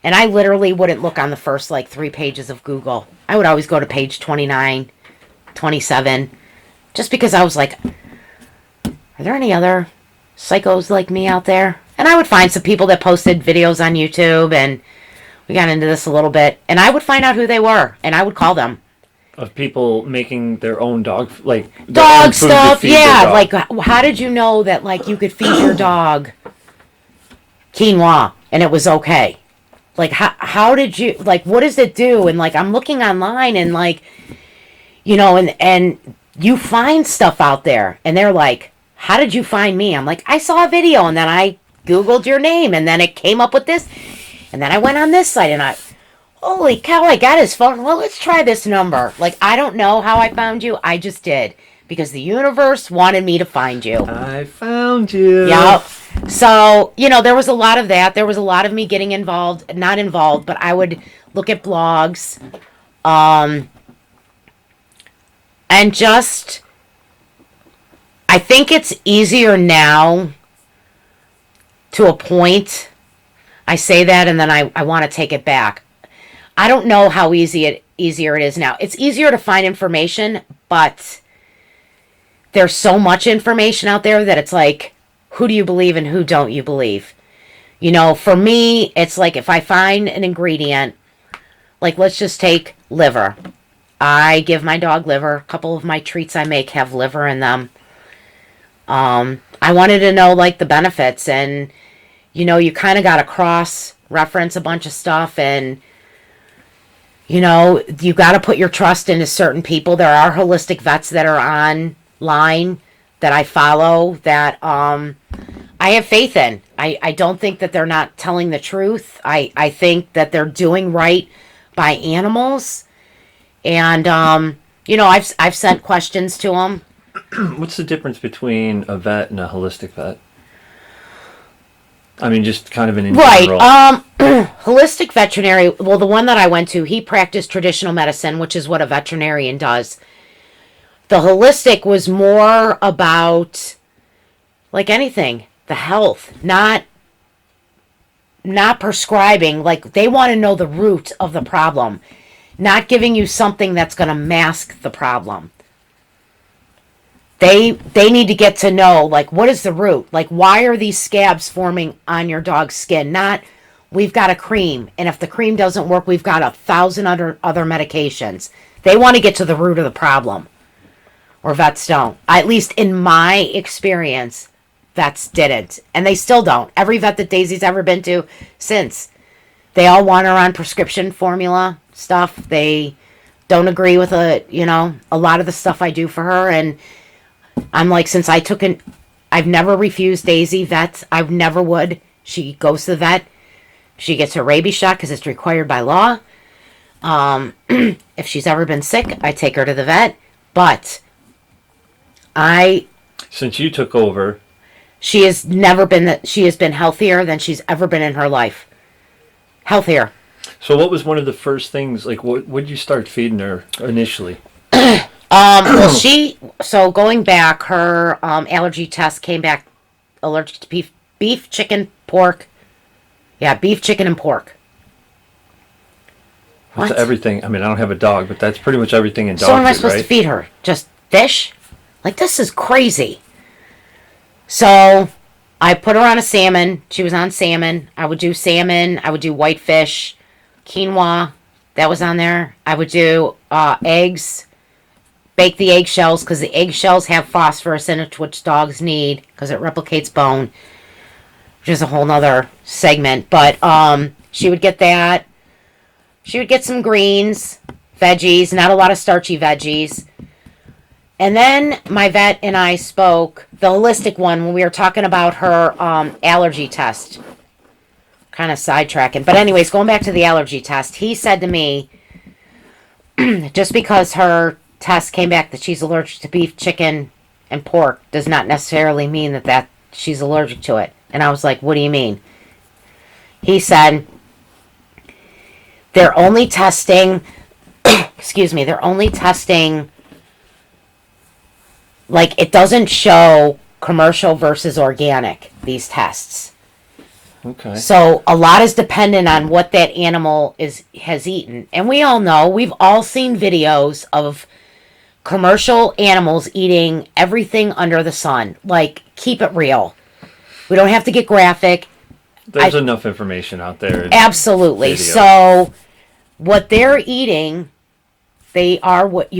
And I literally wouldn't look on the first, 3 pages of Google. I would always go to page 29, 27. Just because I was like, are there any other psychos like me out there? And I would find some people that posted videos on YouTube, and we got into this a little bit. And I would find out who they were, and I would call them. Of people making their own dog stuff, yeah. Like, how did you know that, you could feed your dog quinoa and it was okay? Like, how did you, what does it do? And, I'm looking online and, and you find stuff out there and they're like, how did you find me? I'm like, I saw a video and then I Googled your name and then it came up with this. And then I went on this site and holy cow, I got his phone. Well, let's try this number. I don't know how I found you. I just did. Because the universe wanted me to find you. I found you. Yep. So, there was a lot of that. There was a lot of me getting involved. Not involved, but I would look at blogs. And just, I think it's easier now to a point. I say that and then I want to take it back. I don't know how easier it is now. It's easier to find information, but there's so much information out there that it's like, who do you believe and who don't you believe? For me, it's like if I find an ingredient, let's just take liver. I give my dog liver. A couple of my treats I make have liver in them. I wanted to know, the benefits, and, you kind of got to cross-reference a bunch of stuff, and you got to put your trust into certain people. There are holistic vets that are online that I follow that I have faith in. I don't think that they're not telling the truth. I think that they're doing right by animals. And, I've sent questions to them. What's the difference between a vet and a holistic vet? I mean, just kind of in general. Holistic veterinary, well, the one that I went to, he practiced traditional medicine, which is what a veterinarian does. The holistic was more about, like anything, the health, not prescribing. Like, they want to know the root of the problem, not giving you something that's going to mask the problem. They need to get to know, like, what is the root? Like, why are these scabs forming on your dog's skin? Not, we've got a cream, and if the cream doesn't work, we've got 1,000 other medications. They want to get to the root of the problem. Or vets don't. At least in my experience, vets didn't. And they still don't. Every vet that Daisy's ever been to since, they all want her on prescription formula stuff. They don't agree with a lot of the stuff I do for her. And I'm like, since I've never refused Daisy vets. I never would. She goes to the vet. She gets her rabies shot because it's required by law. If she's ever been sick, I take her to the vet. But since you took over, she has been healthier than she's ever been in her life. Healthier. So what was one of the first things, like, what did you start feeding her initially? So going back, her allergy test came back allergic to beef, chicken, pork. Yeah, beef, chicken, and pork. That's everything. I mean, I don't have a dog, but that's pretty much everything in dog food, So what am I supposed right? to feed her? Just fish? Like, this is crazy. So I put her on a salmon. She was on salmon. I would do salmon. I would do whitefish, quinoa. That was on there. I would do eggs. Bake the eggshells because the eggshells have phosphorus in it, which dogs need because it replicates bone, which is a whole nother segment. But she would get that. She would get some greens, veggies, not a lot of starchy veggies. And then my vet and I spoke, the holistic one, when we were talking about her allergy test. Kind of sidetracking. But anyways, going back to the allergy test, he said to me, just because her test came back that she's allergic to beef, chicken, and pork does not necessarily mean that she's allergic to it. And I was like, what do you mean? He said, they're only testing, they're only testing, like, it doesn't show commercial versus organic, these tests. Okay. So a lot is dependent on what that animal has eaten. And we all know, we've all seen videos of commercial animals eating everything under the sun. Like, keep it real. We don't have to get graphic. There's enough information out there. Absolutely. Video. So what they're eating, you are what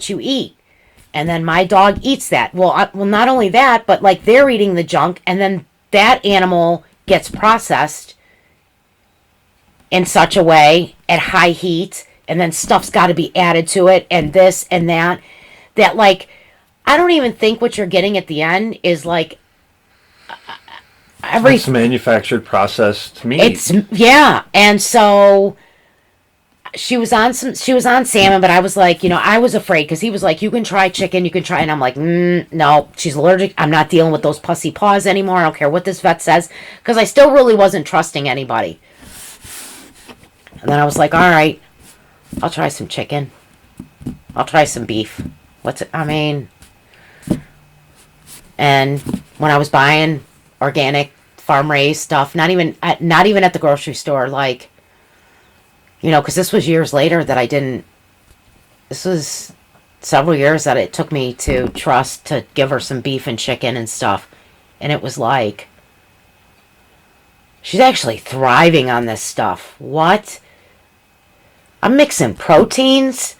you eat. And then my dog eats that. Well, not only that, but like they're eating the junk, and then that animal gets processed in such a way at high heat, and then stuff's got to be added to it, and this and that. That, like, I don't even think what you're getting at the end is like It's manufactured, processed meat. And so she was on salmon, but I was like, I was afraid because he was like, you can try chicken, and I'm like, no, she's allergic. I'm not dealing with those pussy paws anymore. I don't care what this vet says, because I still really wasn't trusting anybody. And then I was like, all right, I'll try some chicken. I'll try some beef. And when I was buying organic, farm-raised stuff, not even at the grocery store, like, because this was years later that this was several years that it took me to trust to give her some beef and chicken and stuff. And it was like, she's actually thriving on this stuff. What? I'm mixing proteins?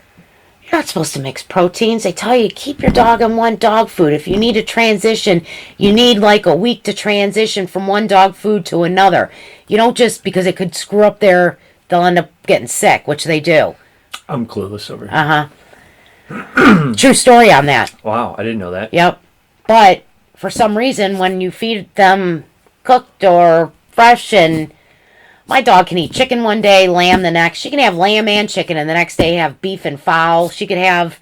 You're not supposed to mix proteins. They tell you to keep your dog on one dog food. If you need to transition, you need like a week to transition from one dog food to another. You don't just, because it could screw up they'll end up getting sick, which they do. I'm clueless over here. Uh-huh. True story on that. Wow, I didn't know that. Yep. But for some reason, when you feed them cooked or fresh and My dog can eat chicken one day, lamb the next. She can have lamb and chicken, and the next day have beef and fowl. She could have,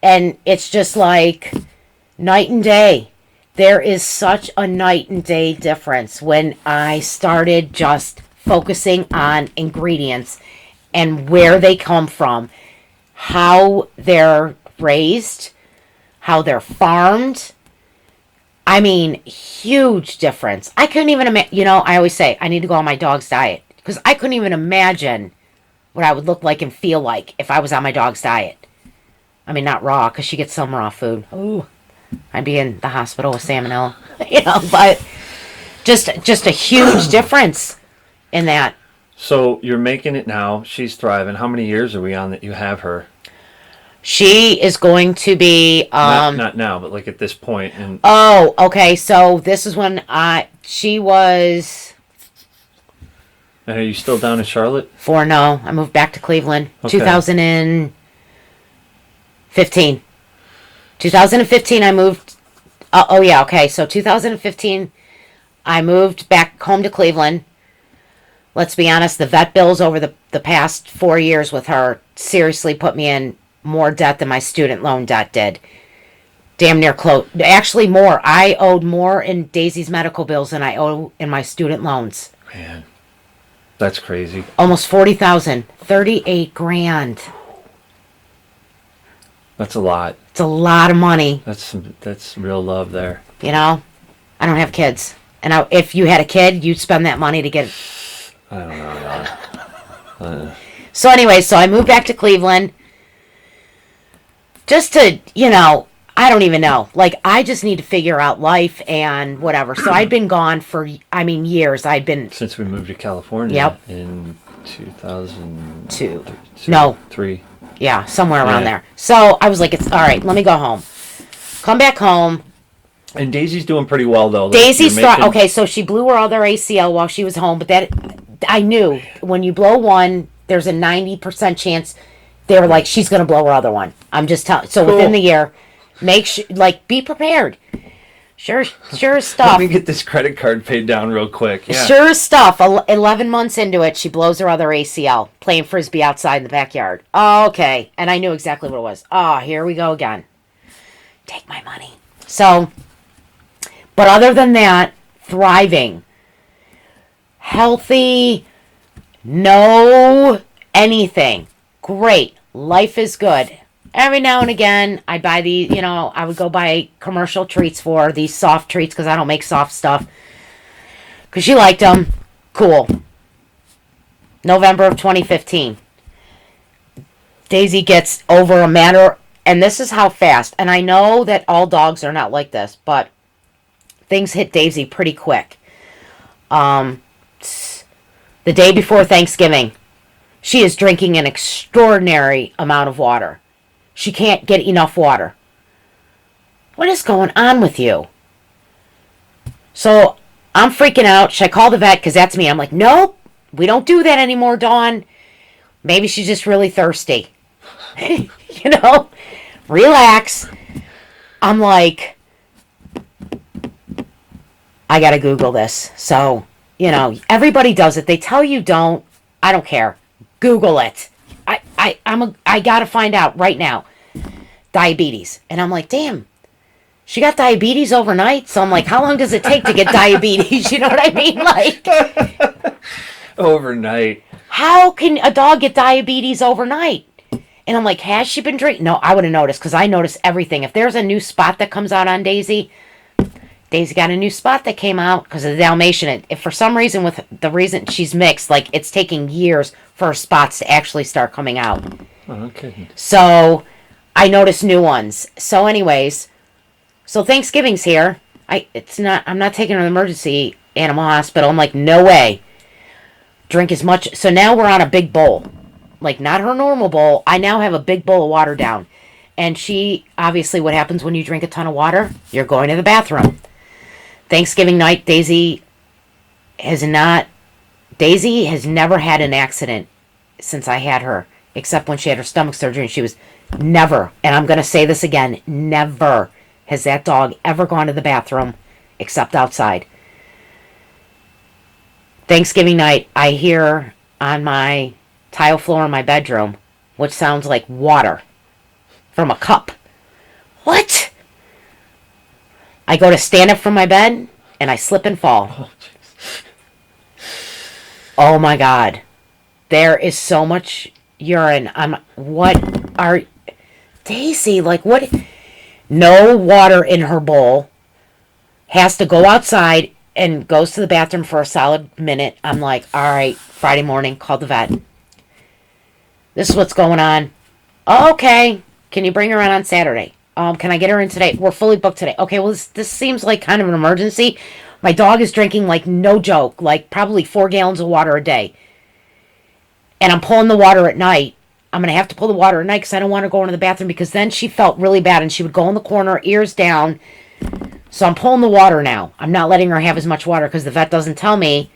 and it's just like night and day. There is such a night and day difference when I started just focusing on ingredients and where they come from, how they're raised, how they're farmed. I mean, huge difference. I couldn't even imagine, I always say I need to go on my dog's diet because I couldn't even imagine what I would look like and feel like if I was on my dog's diet. I mean, not raw because she gets some raw food. Ooh, I'd be in the hospital with salmonella, but just a huge difference in that. So you're making it now. She's thriving. How many years are we on that you have her? She is going to be not now, but like at this point. And oh, okay. So this is when she was. And are you still down in Charlotte? No, I moved back to Cleveland. Okay. 2015. 2015, I moved. Oh yeah, okay. So 2015, I moved back home to Cleveland. Let's be honest, the vet bills over the past 4 years with her seriously put me in more debt than my student loan debt did. Damn near close. Actually, more. I owed more in Daisy's medical bills than I owe in my student loans. Man, that's crazy. Almost 40,000. 38 grand. That's a lot. It's a lot of money. That's real love there. I don't have kids. And if you had a kid, you'd spend that money to get... I don't know. So anyway, so I moved back to Cleveland. Just to, I don't even know. Like, I just need to figure out life and whatever. So I'd been gone for, years. I'd been... Since we moved to California. Yep. In 2002. No. 3. Yeah, somewhere around there. So I was like, it's all right, let me go home. Come back home. And Daisy's doing pretty well, though. Daisy's okay, so she blew her other ACL while she was home, but that, I knew, when you blow one, there's a 90% chance they were like, she's going to blow her other one. I'm just telling. So cool. Within the year, make sure, be prepared. Sure stuff. Let me get this credit card paid down real quick. Yeah. Sure stuff. 11 months into it, she blows her other ACL playing Frisbee outside in the backyard. Oh, okay. And I knew exactly what it was. Oh, here we go again. Take my money. So, but other than that, thriving. Healthy. No anything. Great. Life is good. Every now and again, I buy I would go buy commercial treats for her, these soft treats, because I don't make soft stuff. Because she liked them. Cool. November of 2015. Daisy gets over a matter, and this is how fast, and I know that all dogs are not like this, but things hit Daisy pretty quick. The day before Thanksgiving, she is drinking an extraordinary amount of water. She can't get enough water. What is going on with you? So I'm freaking out. Should I call the vet? Because that's me. I'm like, nope, we don't do that anymore, Dawn. Maybe she's just really thirsty. Relax. I'm like, I got to Google this. So, everybody does it. They tell you don't. I don't care. Google it. I gotta find out right now. Diabetes. And I'm like, damn, she got diabetes overnight? So I'm like, how long does it take to get diabetes? You know what I mean? Like, overnight. How can a dog get diabetes overnight? And I'm like, has she been drinking? No, I would have noticed, because I notice everything. If there's a new spot that comes out on Daisy got a new spot that came out because of the Dalmatian. If for some reason, with the reason she's mixed, like, it's taking years for her spots to actually start coming out. Oh, okay. So I noticed new ones. So anyways, so Thanksgiving's here. I'm not taking her to the emergency animal hospital. I'm like, no way. Drink as much. So now we're on a big bowl. Like, not her normal bowl. I now have a big bowl of water down. And she, obviously, what happens when you drink a ton of water? You're going to the bathroom. Thanksgiving night, Daisy has never had an accident since I had her, except when she had her stomach surgery, and she was never, and I'm going to say this again, never has that dog ever gone to the bathroom except outside. Thanksgiving night, I hear on my tile floor in my bedroom, which sounds like water from a cup. What? I go to stand up from my bed, and I slip and fall. Oh, jeez. Oh my God. There is so much urine. What are... Daisy, like what? No water in her bowl. Has to go outside and goes to the bathroom for a solid minute. I'm like, all right, Friday morning, call the vet. This is what's going on. Oh, okay. Can you bring her in on Saturday? Can I get her in today? We're fully booked today. Okay, well, this seems like kind of an emergency. My dog is drinking, like, no joke, like probably 4 gallons of water a day. And I'm pulling the water at night. I'm going to have to pull the water at night because I don't want her going to the bathroom, because then she felt really bad and she would go in the corner, ears down. So I'm pulling the water now. I'm not letting her have as much water because the vet doesn't tell me,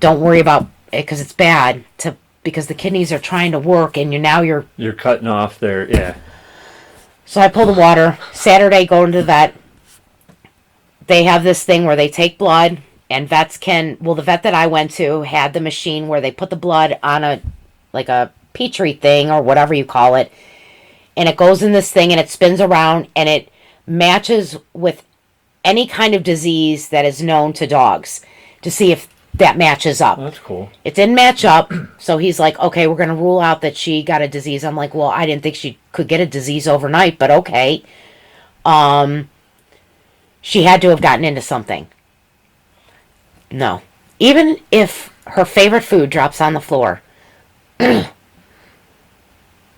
don't worry about it because it's bad, because the kidneys are trying to work and you're cutting off their, yeah. So I pull the water. Saturday, going to the vet. They have this thing where they take blood, and vets can, well, the vet that I went to had the machine where they put the blood on a petri thing or whatever you call it, and it goes in this thing and it spins around and it matches with any kind of disease that is known to dogs to see if that matches up. Oh, that's cool. It didn't match up, so he's like, okay, we're going to rule out that she got a disease. I'm like, well, I didn't think she could get a disease overnight, but okay. She had to have gotten into something. No. Even if her favorite food drops on the floor,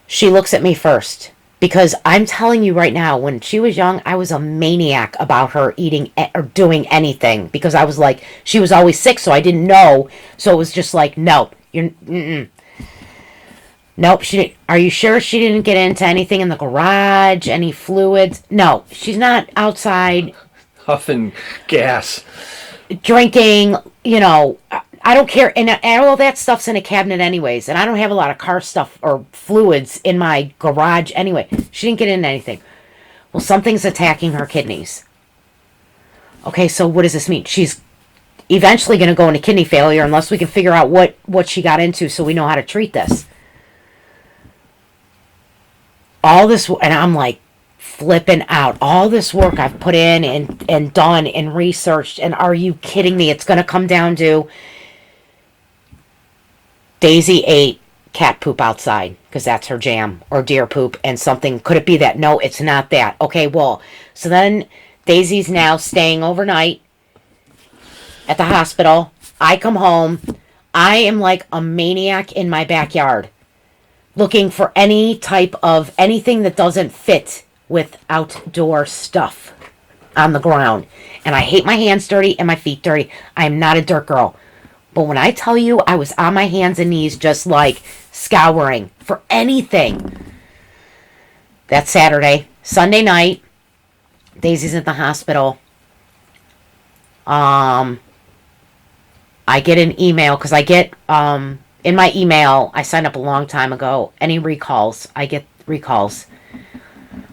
she looks at me first. Because I'm telling you right now, when she was young, I was a maniac about her eating or doing anything. Because I was like, she was always sick, so I didn't know. So it was just like, no, nope, she didn't. Are you sure she didn't get into anything in the garage? Any fluids? No, she's not outside. Huffing gas. Drinking, I don't care. And all that stuff's in a cabinet anyways. And I don't have a lot of car stuff or fluids in my garage anyway. She didn't get into anything. Well, something's attacking her kidneys. Okay, so what does this mean? She's eventually going to go into kidney failure unless we can figure out what she got into so we know how to treat this. All this, and I'm like flipping out. All this work I've put in and done and researched, and are you kidding me? It's going to come down to Daisy ate cat poop outside because that's her jam, or deer poop, and something. Could it be that? No, it's not that. Okay, well, so then Daisy's now staying overnight at the hospital. I come home. I am like a maniac in my backyard looking for any type of anything that doesn't fit with outdoor stuff on the ground. And I hate my hands dirty and my feet dirty. I am not a dirt girl. But when I tell you I was on my hands and knees just like scouring for anything. That's Saturday. Sunday night, Daisy's at the hospital. I get an email because I get in my email, I signed up a long time ago. Any recalls, I get recalls.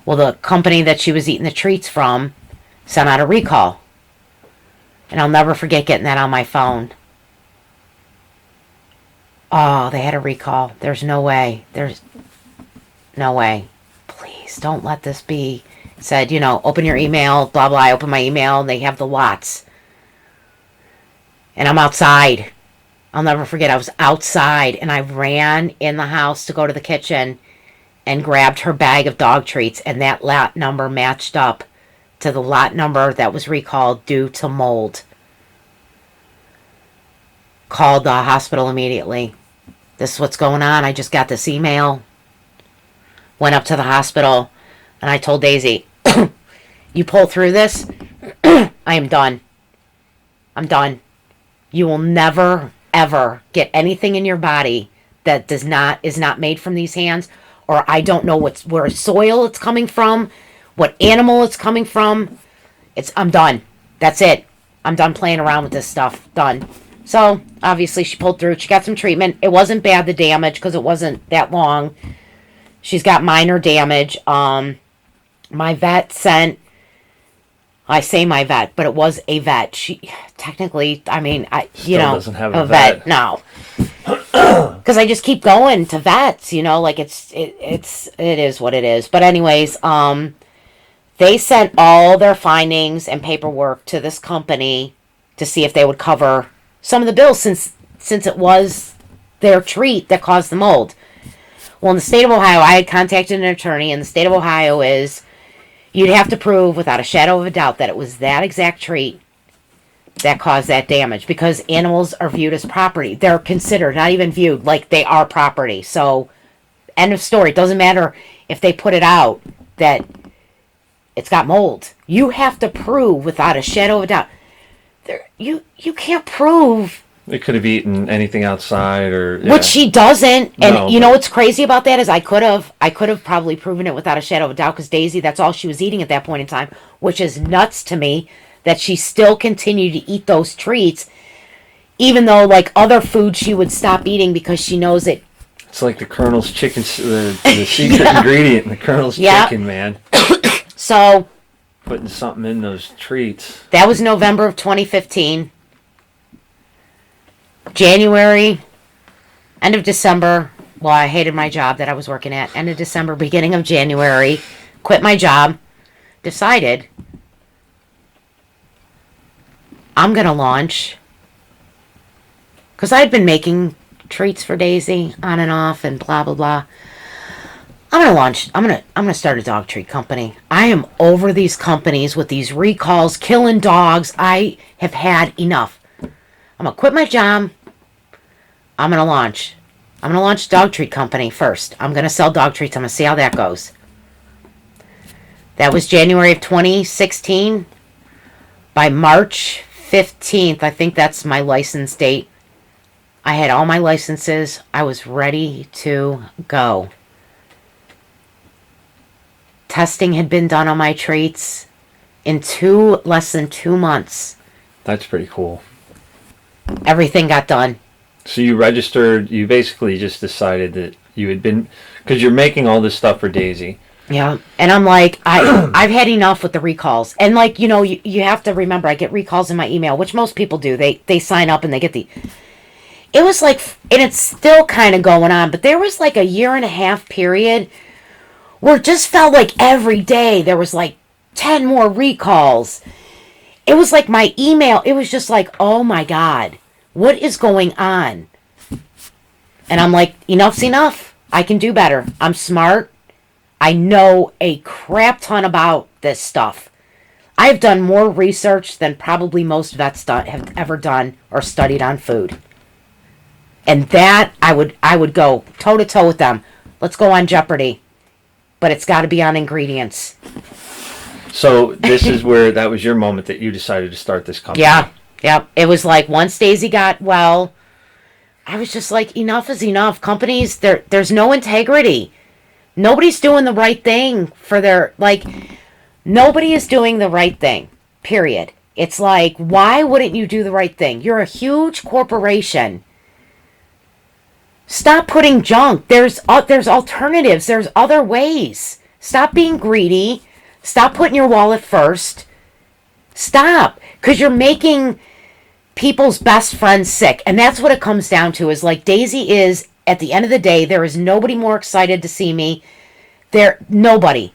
Well, the company that she was eating the treats from sent out a recall. And I'll never forget getting that on my phone. Oh, they had a recall. There's no way. There's no way. Please don't let this be. It said, open your email, blah, blah. I open my email, and they have the lots. And I'm outside. I'll never forget. I was outside, and I ran in the house to go to the kitchen and grabbed her bag of dog treats, and that lot number matched up to the lot number that was recalled due to mold. Called the hospital immediately. This is what's going on. I just got this email. Went up to the hospital, and I told Daisy, you pull through this, I am done. I'm done. You will never, ever get anything in your body that is not made from these hands, or I don't know where soil it's coming from, what animal it's coming from. I'm done. That's it. I'm done playing around with this stuff. Done. So, obviously, she pulled through. She got some treatment. It wasn't bad, the damage, because it wasn't that long. She's got minor damage. My vet sent I say my vet, but it was a vet. She technically, I mean, Still doesn't have a vet. No, because I just keep going to vets. Like it is what it is. But anyways, they sent all their findings and paperwork to this company to see if they would cover some of the bills since it was their treat that caused the mold. Well, in the state of Ohio, I had contacted an attorney, and the state of Ohio is you'd have to prove without a shadow of a doubt that it was that exact treat that caused that damage, because animals are viewed as property. They're considered, not even viewed, like they are property. So, end of story. It doesn't matter if they put it out that it's got mold. You have to prove without a shadow of a doubt. You can't prove. It could have eaten anything outside, or which she doesn't. And No, you know what's crazy about that is I could have probably proven it without a shadow of a doubt, because Daisy, that's all she was eating at that point in time, which is nuts to me that she still continued to eat those treats, even though like other food she would stop eating because she knows it. It's like the Colonel's chicken, the secret ingredient in the Colonel's chicken, man. So putting something in those treats. That was November of 2015. January, end of December. Well, I hated my job that I was working at. End of December, beginning of January. Quit my job. Decided I'm going to launch. Because I'd been making treats for Daisy on and off and blah, blah, blah. I'm going to launch. I'm going to start a dog treat company. I am over these companies with these recalls, killing dogs. I have had enough. I'm going to quit my job. I'm going to launch. I'm going to launch a dog treat company first. I'm going to sell dog treats. I'm going to see how that goes. That was January of 2016. By March 15th, I think that's my license date, I had all my licenses. I was ready to go. Testing had been done on my treats in less than 2 months. That's pretty cool. Everything got done. So you registered, you basically just decided that you had been, because you're making all this stuff for Daisy. Yeah, and I'm like, I've had enough with the recalls. And like, you have to remember, I get recalls in my email, which most people do. They sign up and they get it was like, and it's still kind of going on, but there was like a 1.5 year period where it just felt like every day there was like 10 more recalls. It was like my email, it was just like, oh my God, what is going on? And I'm like, enough's enough. I can do better. I'm smart. I know a crap ton about this stuff. I've done more research than probably most vets have ever done or studied on food. And that, I would go toe-to-toe with them. Let's go on Jeopardy. But it's got to be on ingredients. So this is where that was your moment that you decided to start this company. Yeah. It was like once Daisy got well, I was just like, enough is enough. Companies, there's no integrity. Nobody's doing the right thing for nobody is doing the right thing, period. It's like, why wouldn't you do the right thing? You're a huge corporation. Stop putting junk. There's alternatives. There's other ways. Stop being greedy. Stop putting your wallet first. Stop. Because you're making people's best friends sick. And that's what it comes down to, is like Daisy is, at the end of the day, there is nobody more excited to see me. Nobody.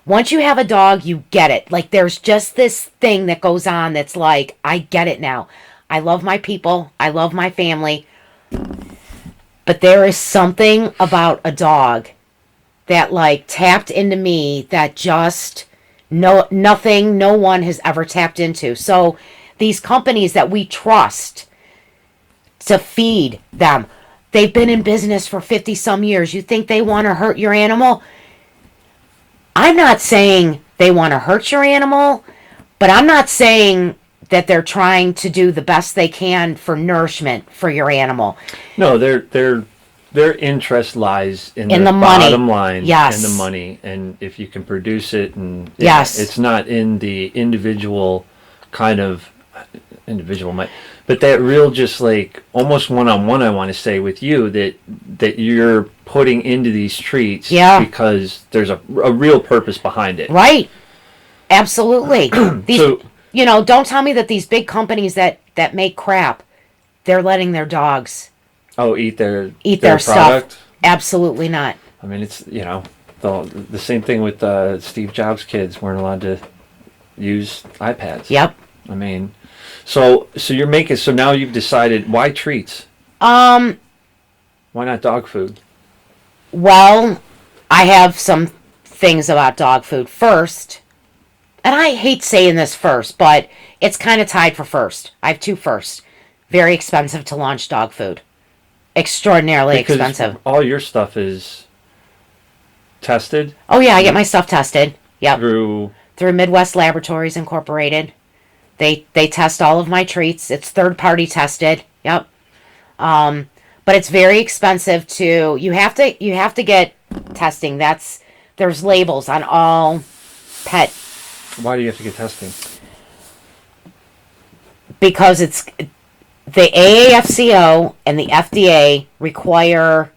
Once you have a dog, you get it. Like, there's just this thing that goes on that's like, I get it now. I love my people. I love my family. But there is something about a dog that like tapped into me that just no one has ever tapped into. So these companies that we trust to feed them, they've been in business for 50 some years. You think they want to hurt your animal? I'm not saying they want to hurt your animal, but I'm not saying that they're trying to do the best they can for nourishment for your animal. No, their interest lies in the money. Bottom line, Yes. and the money, and if you can produce it, and Yes. it's not in the individual but that real, just like almost one-on-one, I want to say with you, that you're putting into these treats, Yeah. because there's a real purpose behind it. Right. Absolutely. These, So, don't tell me that these big companies that make crap, they're letting their dogs eat their stuff. product. Absolutely not. I mean, it's the same thing with Steve Jobs' kids weren't allowed to use iPads. Yep. I mean, so you're making, so now you've decided, why treats? Um. Why not dog food? Well, I have some things about dog food. First, and I hate saying this first, but it's kind of tied for first. I have two firsts. Very expensive to launch dog food. Extraordinarily expensive. All your stuff is tested. Oh yeah, I get my stuff tested. Yep. Through Midwest Laboratories Incorporated. They test all of my treats. It's third party tested. Yep. But it's very expensive to. You have to get testing. There's labels on all pet. Why do you have to get testing? Because it's the AAFCO and the FDA require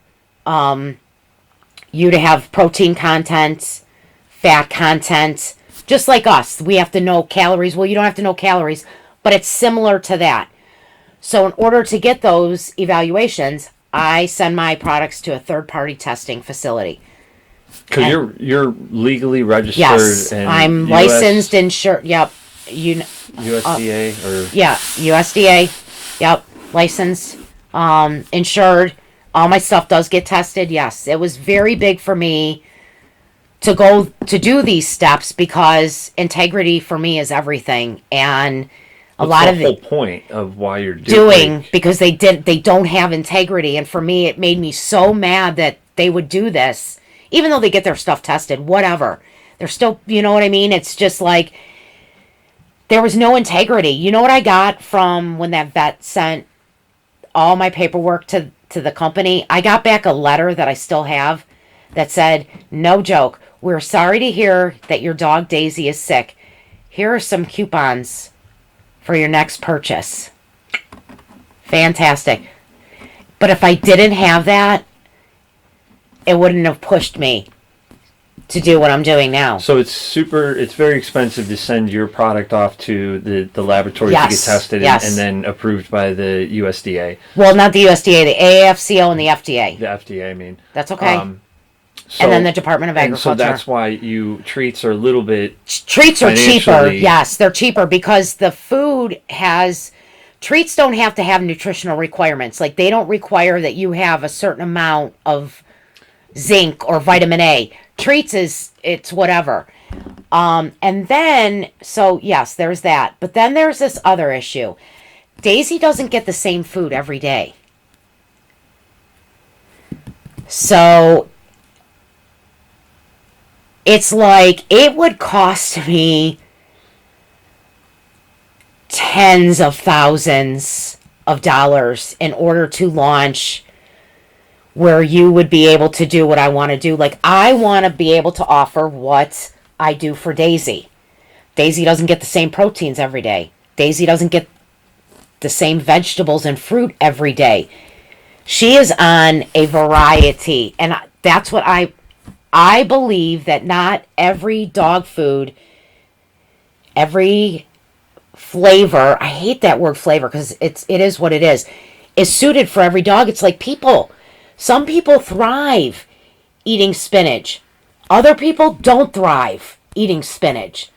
you to have protein content, fat content, just like us. We have to know calories. Well, you don't have to know calories, but it's similar to that. So in order to get those evaluations, I send my products to a third-party testing facility. Because you're legally registered. Yes, and I'm licensed, insured. Yep. USDA or Yeah, USDA. Yep, licensed, insured. All my stuff does get tested. Yes, it was very big for me to go to do these steps because integrity for me is everything, and a lot of the whole point of why you're doing because they don't have integrity, and for me it made me so mad that they would do this, even though they get their stuff tested. Whatever, they're still, you know what I mean? It's just like there was no integrity. You know what I got from when that vet sent all my paperwork to the company? I got back a letter that I still have that said, "No joke, we're sorry to hear that your dog Daisy is sick. Here are some coupons for your next purchase." Fantastic. But if I didn't have that, it wouldn't have pushed me to do what I'm doing now. So it's very expensive to send your product off to the laboratories to get tested and then approved by the USDA. Well, not the USDA, the AAFCO and the FDA. The FDA, I mean. That's okay. And then the Department of Agriculture. And so that's why treats are a little bit Treats are cheaper. Yes, they're cheaper because the food treats don't have to have nutritional requirements. Like they don't require that you have a certain amount of zinc or vitamin A. Treats it's whatever. And then, so yes, there's that. But then there's this other issue. Daisy doesn't get the same food every day. So it's like it would cost me tens of thousands of dollars in order to launch where you would be able to do what I want to do. Like, I want to be able to offer what I do for Daisy. Daisy doesn't get the same proteins every day. Daisy doesn't get the same vegetables and fruit every day. She is on a variety. And that's what I believe, that not every dog food, every flavor, I hate that word flavor because it is what it is suited for every dog. It's like people. Some people thrive eating spinach. Other people don't thrive eating spinach.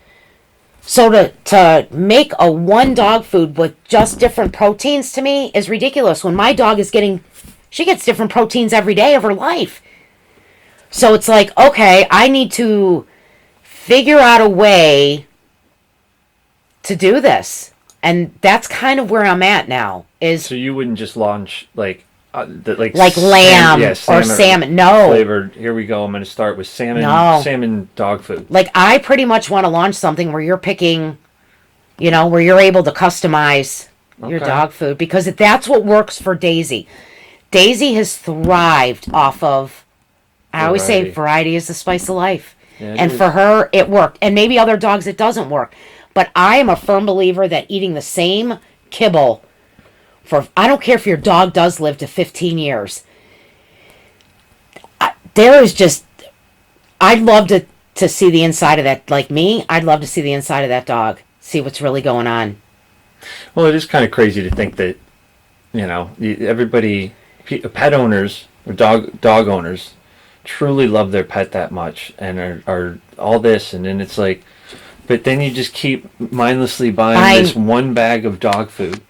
So to make a one dog food with just different proteins to me is ridiculous. When my dog she gets different proteins every day of her life. So it's like, okay, I need to figure out a way to do this. And that's kind of where I'm at now. So you wouldn't just launch like lamb or salmon. No. Flavored. Here we go. I'm going to start with salmon. No. Salmon dog food. Like, I pretty much want to launch something where you're picking, where you're able to customize your dog food, because that's what works for Daisy. Daisy has thrived off of, I always say, variety is the spice of life. Yeah, and for her, it worked. And maybe other dogs it doesn't work. But I am a firm believer that eating the same kibble I don't care if your dog does live to 15 years. I'd love to to see the inside of that. Like me, I'd love to see the inside of that dog, see what's really going on. Well, it is kind of crazy to think that, everybody, pet owners or dog owners, truly love their pet that much and are all this, and then it's like, but then you just keep mindlessly buying this one bag of dog food,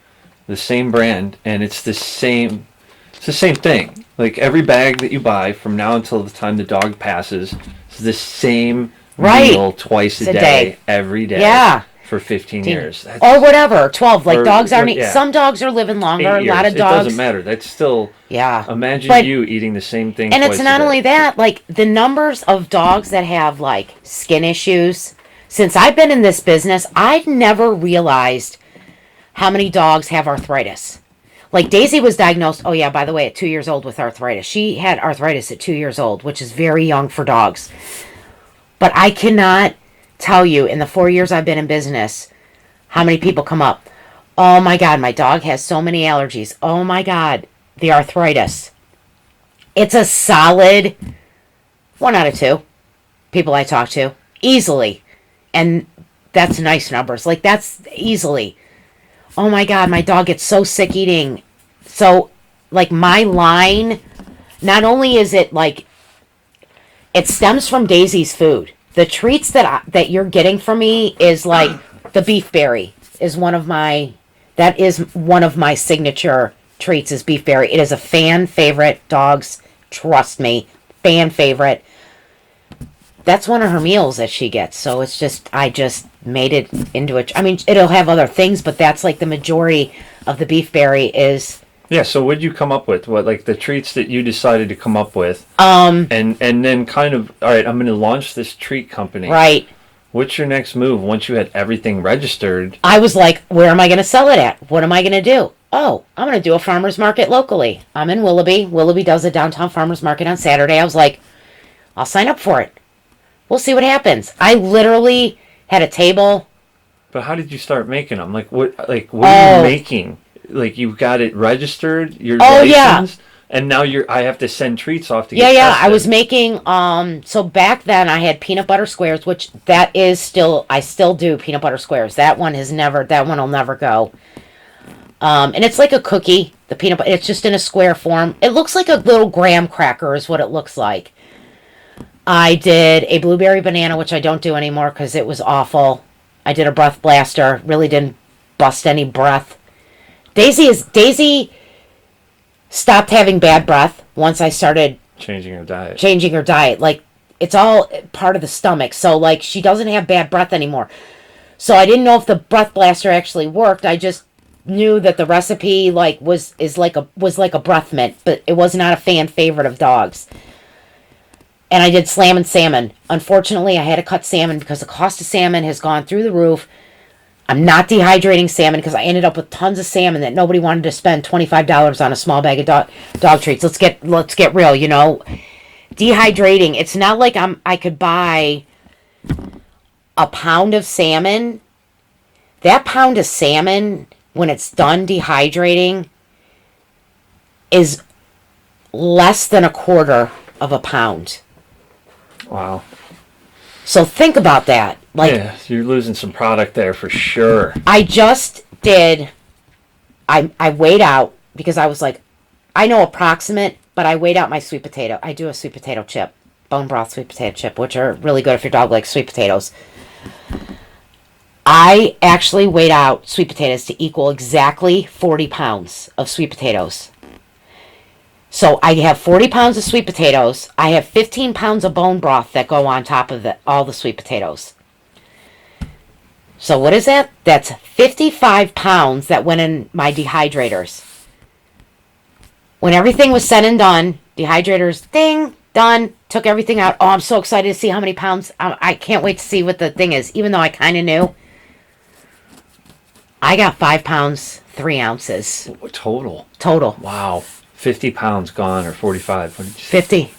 the same brand, and it's the same thing. Like every bag that you buy from now until the time the dog passes is the same meal twice a day, every day. Yeah. For 15 years. Or whatever, 12. Like dogs aren't, some dogs are living longer. A lot of dogs. It doesn't matter. That's still, imagine you eating the same thing and twice it's not a day. only that, like the numbers of dogs that have like skin issues. Since I've been in this business, I've never realized how many dogs have arthritis. Like Daisy was diagnosed, by the way, at 2 years old with arthritis. She had arthritis at 2 years old, which is very young for dogs. But I cannot tell you in the 4 years I've been in business how many people come up. Oh my God, my dog has so many allergies. Oh my God, the arthritis. It's a solid 1 out of 2 people I talk to. Easily. And that's nice numbers. Like that's easily. Oh my God, my dog gets so sick eating. So like my line, not only is it like, it stems from Daisy's food. The treats that you're getting from me is like the beef berry is one of my signature treats is beef berry. It is a fan favorite. Dogs, trust me, fan favorite. That's one of her meals that she gets. So it's just, I just made it into it. I mean, it'll have other things, but that's like the majority of the beef berry is. Yeah, so what'd you come up with? What, like the treats that you decided to come up with? And then kind of, all right, I'm going to launch this treat company. Right. What's your next move once you had everything registered? I was like, where am I going to sell it at? What am I going to do? Oh, I'm going to do a farmer's market locally. I'm in Willoughby. Willoughby does a downtown farmer's market on Saturday. I was like, I'll sign up for it. We'll see what happens. I literally had a table. But how did you start making them? What are you making? Like you've got it registered, you're licensed, and now I have to send treats off to get tested. I was making so back then I had peanut butter squares, which I still do peanut butter squares. That one will never go. And it's like a cookie, the peanut butter, it's just in a square form. It looks like a little graham cracker is what it looks like. I did a blueberry banana, which I don't do anymore because it was awful. I did a breath blaster, really didn't bust any breath. Daisy stopped having bad breath once I started changing her diet. Like it's all part of the stomach. So like she doesn't have bad breath anymore. So I didn't know if the breath blaster actually worked. I just knew that the recipe was like a breath mint, but it was not a fan favorite of dogs. And I did slam and salmon. Unfortunately, I had to cut salmon because the cost of salmon has gone through the roof. I'm not dehydrating salmon because I ended up with tons of salmon that nobody wanted to spend $25 on a small bag of dog treats. Let's get real, Dehydrating, it's not like I could buy a pound of salmon. That pound of salmon, when it's done dehydrating, is less than a quarter of a pound. Wow. So think about that. Yeah, you're losing some product there for sure. I weighed out because I was like, I know approximate, but I weighed out my sweet potato. I do a sweet potato chip, bone broth sweet potato chip, which are really good if your dog likes sweet potatoes. I actually weighed out sweet potatoes to equal exactly 40 pounds of sweet potatoes. So I have 40 pounds of sweet potatoes. I have 15 pounds of bone broth that go on top of all the sweet potatoes. So what is that? That's 55 pounds that went in my dehydrators. When everything was said and done, dehydrators, ding, done, took everything out. Oh, I'm so excited to see how many pounds. I can't wait to see what the thing is, even though I kind of knew. I got 5 pounds, 3 ounces. Total? Total. Wow. 50 pounds gone, or 45. What did you say? 50.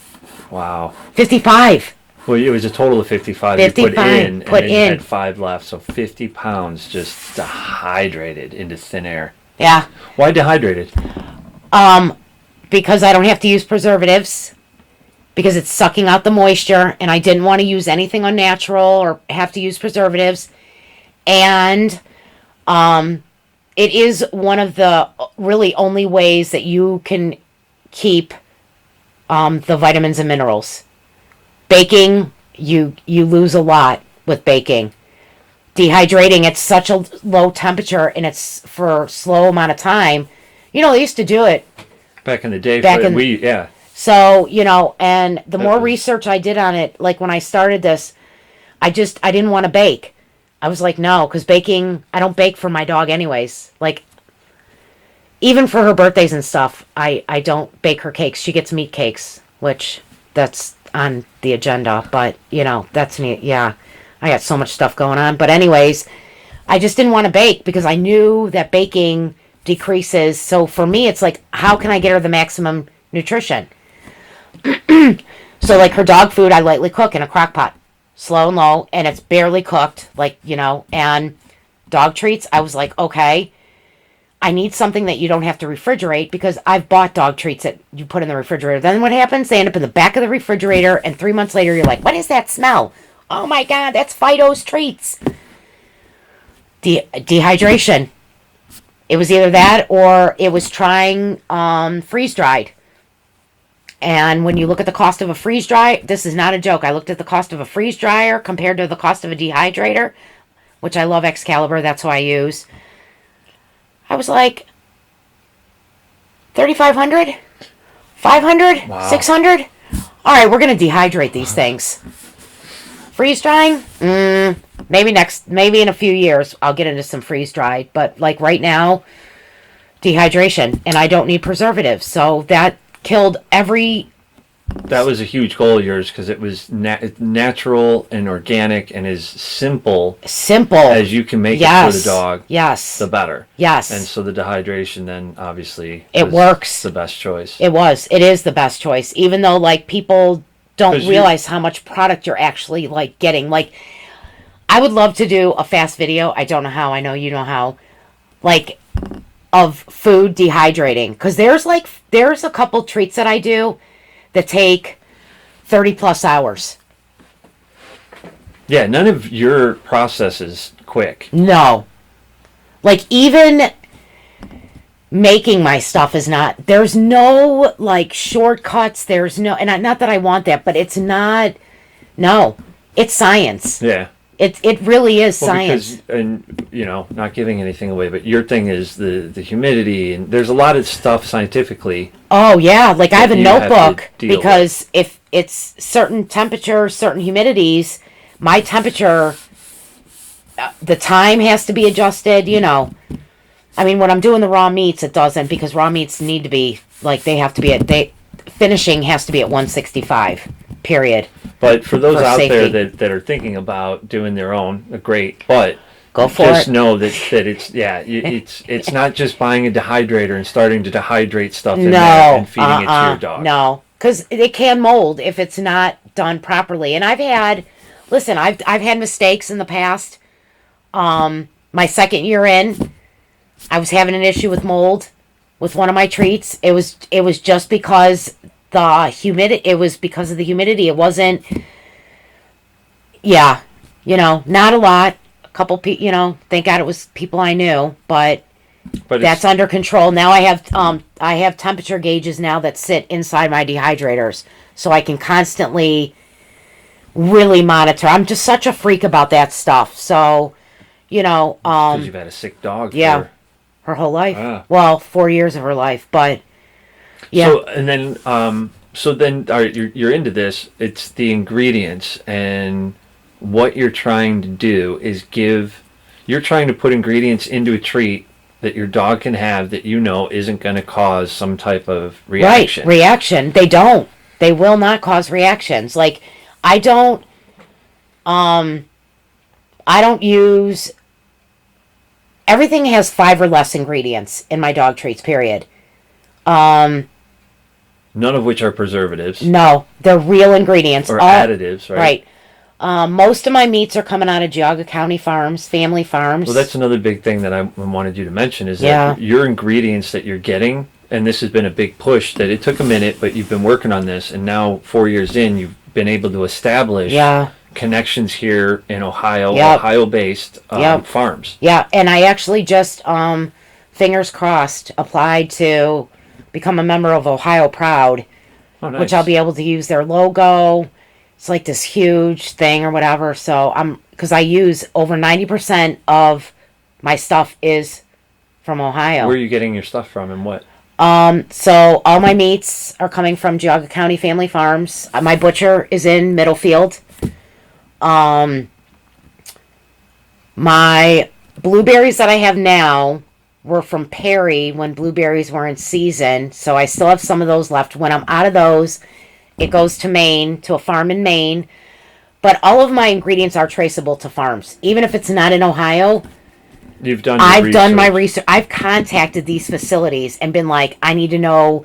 Wow. 55. Well, it was a total of 55 you put in, and then you had 5 left. So 50 pounds just dehydrated into thin air. Yeah. Why dehydrated? Because I don't have to use preservatives. because it's sucking out the moisture, and I didn't want to use anything unnatural or have to use preservatives. And it is one of the really only ways that you can keep the vitamins and minerals. Baking, you lose a lot with baking. Dehydrating, it's such a low temperature and it's for a slow amount of time. They used to do it back in the day. Yeah. So, and the more research I did on it, like when I started this, I didn't want to bake. I was like, no, because baking, I don't bake for my dog anyways. Like, even for her birthdays and stuff, I don't bake her cakes. She gets meat cakes, which that's on the agenda. But, that's me. Yeah, I got so much stuff going on. But anyways, I just didn't want to bake because I knew that baking decreases. So for me, it's like, how can I get her the maximum nutrition? So like her dog food, I lightly cook in a crock pot. Slow and low, and it's barely cooked, and dog treats, I was like, okay, I need something that you don't have to refrigerate, because I've bought dog treats that you put in the refrigerator. Then what happens? They end up in the back of the refrigerator, and 3 months later, you're like, what is that smell? Oh my God, that's Fido's treats. Dehydration. It was either that, or it was trying freeze-dried. And when you look at the cost of a freeze dry, this is not a joke. I looked at the cost of a freeze dryer compared to the cost of a dehydrator, which I love Excalibur. That's what I use. I was like, $3,500, $500, wow. $600. All right, we're gonna dehydrate these things. Freeze drying, maybe in a few years I'll get into some freeze dried. But like right now, dehydration, and I don't need preservatives, so that killed every. That was a huge goal of yours, because it was natural and organic and as simple as you can make it for the dog. Yes, the better. Yes, and so the dehydration then obviously it works. The best choice. It is the best choice, even though like people don't realize how much product you're actually like getting. Like, I would love to do a fast video. I don't know how. I know you know how. Like, of food dehydrating, because there's a couple treats that I do that take 30 plus hours. Yeah, none of your process is quick. No, like even making my stuff is not. There's no like shortcuts. There's no, and not that I want that, but it's not. No, it's science. Yeah. It really is science. Because, and not giving anything away, but your thing is the humidity, and there's a lot of stuff scientifically. Oh yeah, like I have a notebook, because if it's certain temperature, certain humidities, my temperature, the time has to be adjusted. I mean, when I'm doing the raw meats, it doesn't, because raw meats need to be like finishing has to be at 165. Period. But for those out there that are thinking about doing their own, great. But go for just it. know that it's not just buying a dehydrator and starting to dehydrate stuff in there and feeding it to your dog. No, because it can mold if it's not done properly. And I've had mistakes in the past. My second year in, I was having an issue with mold with one of my treats. It was just because the humidity. It was because of the humidity. It wasn't. Yeah, not a lot. A couple people. Thank God it was people I knew, but that's under control. Now I have temperature gauges now that sit inside my dehydrators, so I can constantly really monitor. I'm just such a freak about that stuff. So, because you've had a sick dog. Yeah, her whole life. Ah. Well, 4 years of her life, but. Yeah. So and then all right, you're into this. It's the ingredients, and what you're trying to do is you're trying to put ingredients into a treat that your dog can have that isn't going to cause some type of reaction. Right, reaction. They will not cause reactions. Like I don't use. Everything has 5 or less ingredients in my dog treats. Period. None of which are preservatives. No, they're real ingredients. Or additives, right? Right. Most of my meats are coming out of Geauga County farms, family farms. Well, that's another big thing that I wanted you to mention is that your ingredients that you're getting and this has been a big push, that it took a minute, but you've been working on this, and now 4 years in, you've been able to establish connections here in Ohio, Ohio-based farms. Yeah, and I actually just, fingers crossed, applied to become a member of Ohio Proud, which I'll be able to use their logo. It's like this huge thing or whatever. So because I use over 90% of my stuff is from Ohio. Where are you getting your stuff from, and what? So all my meats are coming from Geauga County Family Farms. My butcher is in Middlefield. My blueberries that I have now were from Perry when blueberries were in season, so I still have some of those left. When I'm out of those, it goes to Maine, to a farm in Maine. But all of my ingredients are traceable to farms. Even if it's not in Ohio, I've done my research. I've contacted these facilities and been like, I need to know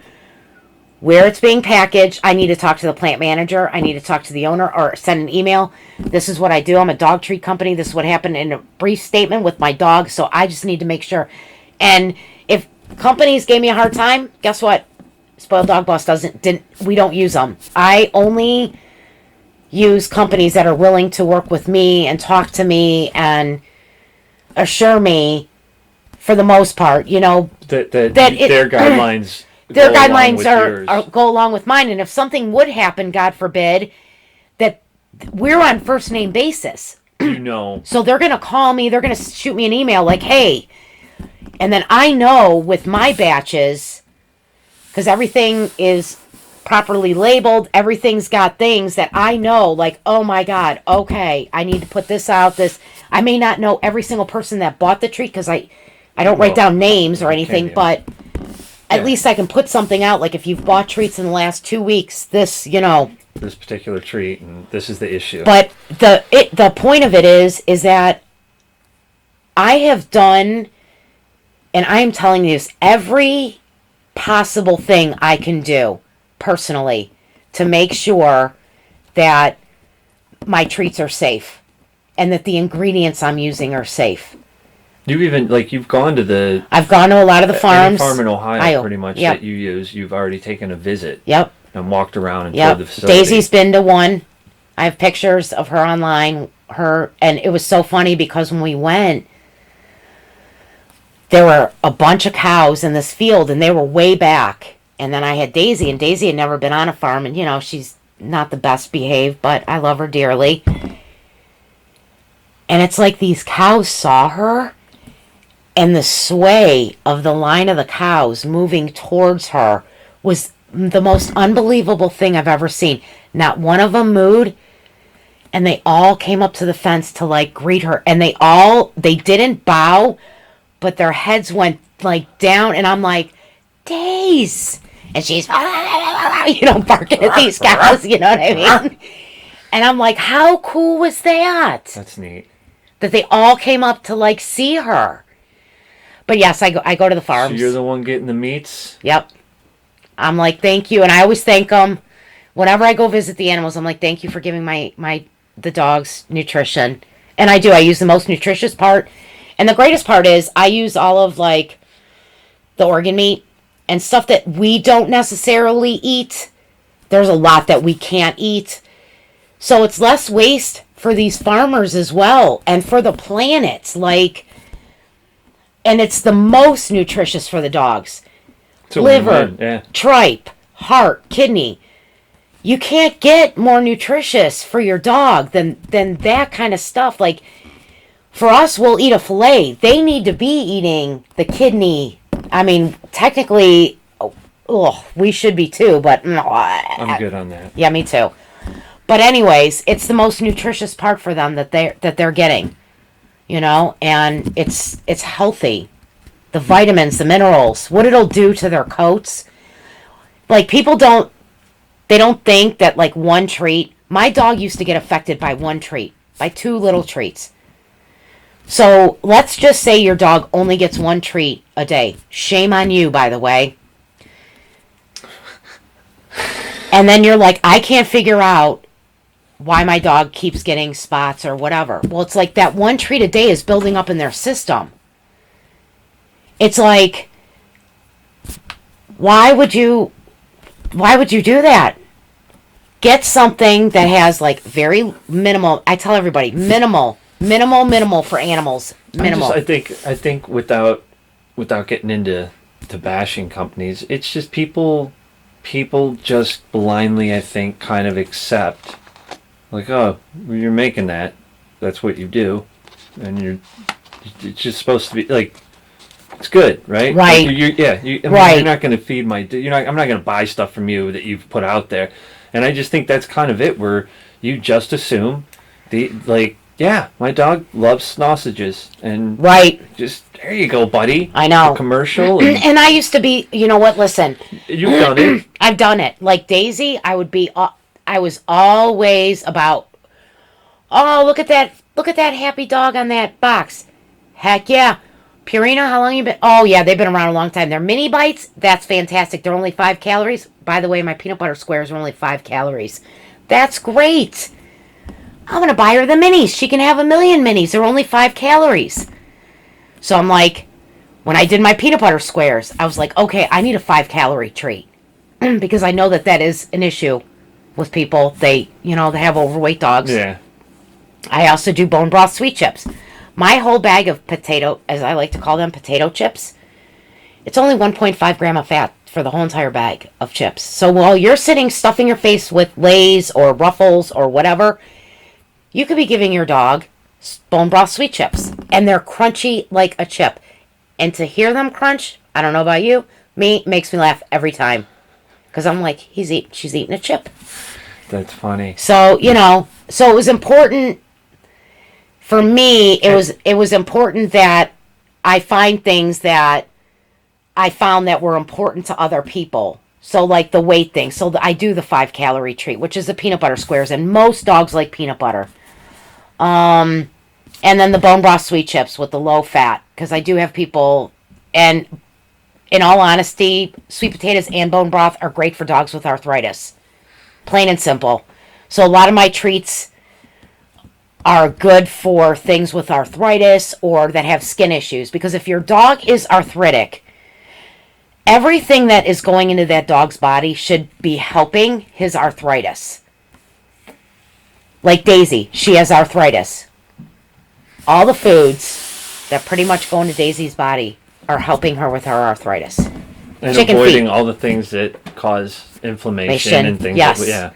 where it's being packaged. I need to talk to the plant manager. I need to talk to the owner or send an email. This is what I do. I'm a dog treat company. This is what happened in a brief statement with my dog. So I just need to make sure. And if companies gave me a hard time, guess what? Spoiled Dog Boss we don't use them. I only use companies that are willing to work with me and talk to me and assure me, for the most part, that their guidelines go along with mine. And if something would happen, God forbid, that we're on first name basis. So they're going to call me, they're going to shoot me an email like, hey, and then I know with my batches, because everything is properly labeled, everything's got things that I know, like, oh my God, okay, I need to put this out, I may not know every single person that bought the treat, because I don't write down names or anything, but at least I can put something out, like if you've bought treats in the last 2 weeks, this particular treat, and this is the issue. But the point of it is that I have done, and I am telling you this, every possible thing I can do personally to make sure that my treats are safe and that the ingredients I'm using are safe. You've gone to I've gone to a lot of the farms. Any farm in Ohio pretty much that you use, you've already taken a visit. Yep. And walked around and toured the facility. Daisy's been to one. I have pictures of her online. And it was so funny because when we went, there were a bunch of cows in this field, and they were way back. And then I had Daisy, and Daisy had never been on a farm, and she's not the best behaved, but I love her dearly. And it's like these cows saw her, and the sway of the line of the cows moving towards her was the most unbelievable thing I've ever seen. Not one of them moved, and they all came up to the fence to greet her, and they didn't bow, but their heads went down, and I'm like, Days, and she's barking at these cows, you know what I mean? And I'm like, how cool was that? That's neat. That they all came up to see her. But yes, I go to the farms. So you're the one getting the meats? Yep. I'm like, thank you. And I always thank them. Whenever I go visit the animals, I'm like, thank you for giving the dogs nutrition. And I do. I use the most nutritious part. And the greatest part is I use all of the organ meat and stuff that we don't necessarily eat. There's a lot that we can't eat. So it's less waste for these farmers as well. And for the planet. And it's the most nutritious for the dogs. Liver, tripe, heart, kidney. You can't get more nutritious for your dog than that kind of stuff. For us, we'll eat a filet. They need to be eating the kidney. I mean, technically, we should be too, but I'm good on that. Yeah, me too. But anyways, it's the most nutritious part for them that they're getting, and it's healthy. The vitamins, the minerals, what it'll do to their coats. People don't think that one treat. My dog used to get affected by one treat, by 2 little treats. So let's just say your dog only gets 1 treat a day. Shame on you, by the way. And then you're like, I can't figure out why my dog keeps getting spots or whatever. Well, it's that 1 treat a day is building up in their system. It's Why would you do that? Get something that has like very minimal. I tell everybody minimal for animals. Minimal. I think without getting into bashing companies, it's just people just blindly, I think, kind of accept, like, oh, you're making that's what you do, and it's just supposed to be like, it's good, right? Right. Like right. You're not going to feed I'm not going to buy stuff from you that you've put out there, and I just think that's kind of it, where you just assume yeah, my dog loves sausages, and right. Just there you go, buddy. I know. A commercial, and I used to be. You know what? Listen, you've done it. I've done it. Like Daisy, I was always about. Oh, look at that happy dog on that box. Heck yeah. Purina, how long you been? Oh yeah, they've been around a long time. They're mini bites. That's fantastic. They're only 5 calories. By the way, my peanut butter squares are only 5 calories. That's great. I'm going to buy her the minis. She can have 1,000,000 minis. They're only 5 calories. So I'm like, when I did my peanut butter squares, I was like, okay, I need a 5-calorie treat. Because I know that is an issue with people. They have overweight dogs. Yeah. I also do bone broth sweet chips. My whole bag of potato, as I like to call them, potato chips, it's only 1.5 gram of fat for the whole entire bag of chips. So while you're sitting stuffing your face with Lay's or Ruffles or whatever, you could be giving your dog bone broth sweet chips. And they're crunchy like a chip. And to hear them crunch, I don't know about you, makes me laugh every time. Because I'm like, she's eating a chip. That's funny. So, so it was important. For me, it was important that I find things that I found that were important to other people. So like the weight thing. So I do the 5-calorie treat, which is the peanut butter squares, and most dogs like peanut butter. And then the bone broth sweet chips with the low fat, because I do have people, and in all honesty, sweet potatoes and bone broth are great for dogs with arthritis. Plain and simple. So a lot of my treats are good for things with arthritis or that have skin issues. Because if your dog is arthritic, everything that is going into that dog's body should be helping his arthritis. Like Daisy, she has arthritis. All the foods that pretty much go into Daisy's body are helping her with her arthritis. And Chicken avoiding feet. all the things that cause inflammation and things. Yes. Yeah.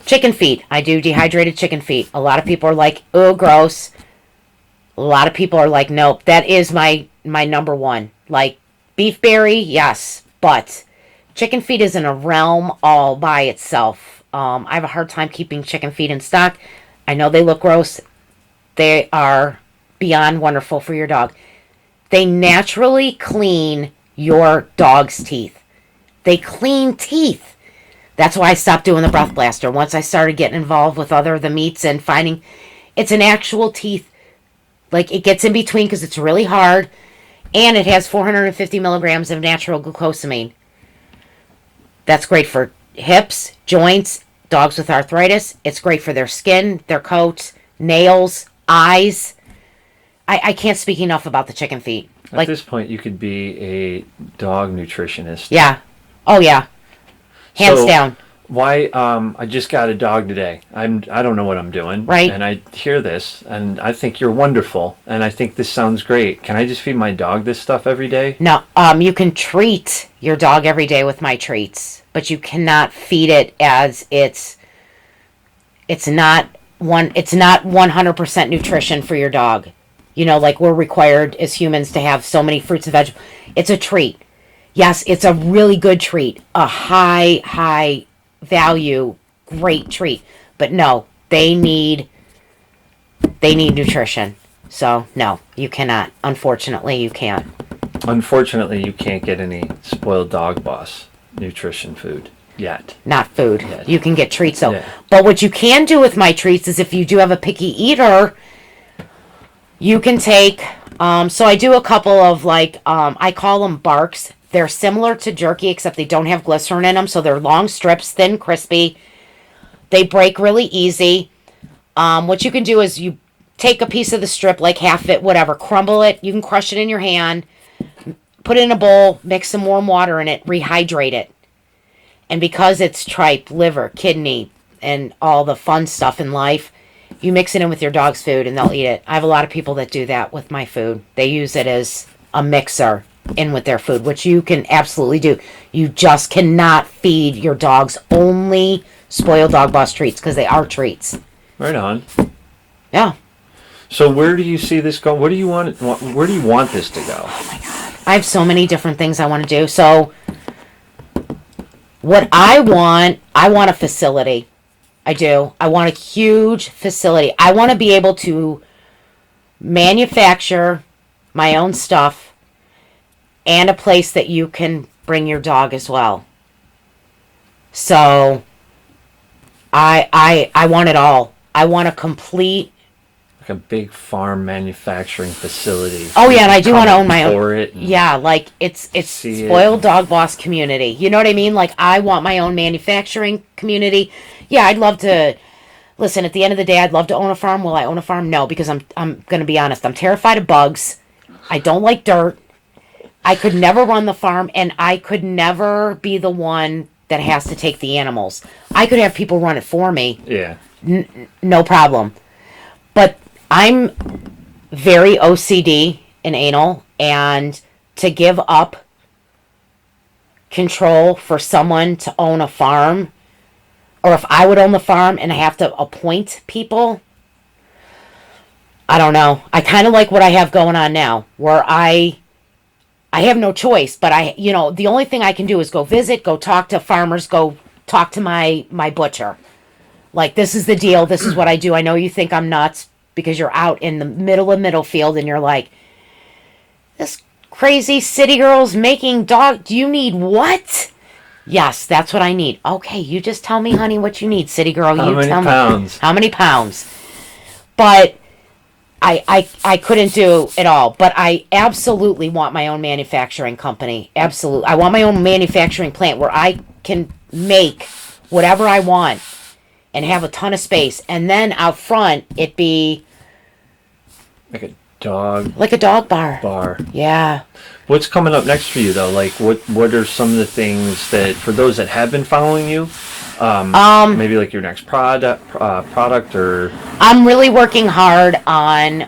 Chicken feet. I do dehydrated chicken feet. A lot of people are like, oh, gross. A lot of people are like, nope, that is my number one. Like, beefberry, yes, but chicken feet is in a realm all by itself. I have a hard time keeping chicken feet in stock. I know they look gross. They are beyond wonderful for your dog. They naturally clean your dog's teeth. They clean teeth. That's why I stopped doing the breath blaster. Once I started getting involved with the meats and finding it's an actual teeth. Like, it gets in between because it's really hard. And it has 450 milligrams of natural glucosamine. That's great for hips, joints, dogs with arthritis. It's great for their skin, their coat, nails, eyes. I can't speak enough about the chicken feet. At this point, you could be a dog nutritionist. Yeah. Oh, yeah. Hands down. Why? I just got a dog today. I don't know what I'm doing. Right. And I hear this, and I think you're wonderful, and I think this sounds great. Can I just feed my dog this stuff every day? No. You can treat your dog every day with my treats, but you cannot feed it as it's not 100% nutrition for your dog. Like we're required as humans to have so many fruits and vegetables. It's a treat. Yes, it's a really good treat. A high value, great treat. But no, they need nutrition. So no, you cannot. Unfortunately, you can't. Unfortunately, you can't get any Spoiled Dog Boss nutrition food yet. Not food. Yet. You can get treats though. Yeah. But what you can do with my treats is if you do have a picky eater, you can take, so I do a couple of I call them barks. They're similar to jerky, except they don't have glycerin in them, so they're long strips, thin, crispy. They break really easy. What you can do is you take a piece of the strip, like half it, whatever, crumble it. You can crush it in your hand, put it in a bowl, mix some warm water in it, rehydrate it. And because it's tripe, liver, kidney, and all the fun stuff in life, you mix it in with your dog's food and they'll eat it. I have a lot of people that do that with my food. They use it as a mixer in with their food, which you can absolutely do. You just cannot feed your dogs only Spoiled Dog Boss treats because they are treats. Right on. Yeah. So where do you see this go? Where do you want this to go? Oh my God. I have so many different things I want to do. So what I want a facility. I do. I want a huge facility. I want to be able to manufacture my own stuff and a place that you can bring your dog as well. So I want it all. I want a complete, like a big farm manufacturing facility. Oh yeah, and I do want to own my own. Yeah, like it's Spoiled Dog Boss community. You know what I mean? Like I want my own manufacturing community. Yeah, I'd love to. Listen, at the end of the day, I'd love to own a farm. Will I own a farm? No, because I'm going to be honest. I'm terrified of bugs. I don't like dirt. I could never run the farm, and I could never be the one that has to take the animals. I could have people run it for me. Yeah. No problem. But I'm very OCD and anal, and to give up control for someone to own a farm, or if I would own the farm and I have to appoint people, I don't know. I kind of like what I have going on now, where I have no choice, but the only thing I can do is go visit, go talk to farmers, go talk to my butcher. Like, this is the deal. This is what I do. I know you think I'm nuts because you're out in the middle of Middlefield and you're like, this crazy city girl's making dog. Do you need what? Yes, that's what I need. Okay, you just tell me, honey, what you need, city girl. How many pounds? How many pounds? But I couldn't do it all. But I absolutely want my own manufacturing company. Absolutely. I want my own manufacturing plant where I can make whatever I want and have a ton of space. And then out front, it be like a dog bar. Yeah. What's coming up next for you though? Like what are some of the things that, for those that have been following you, maybe like your next product or... I'm really working hard on,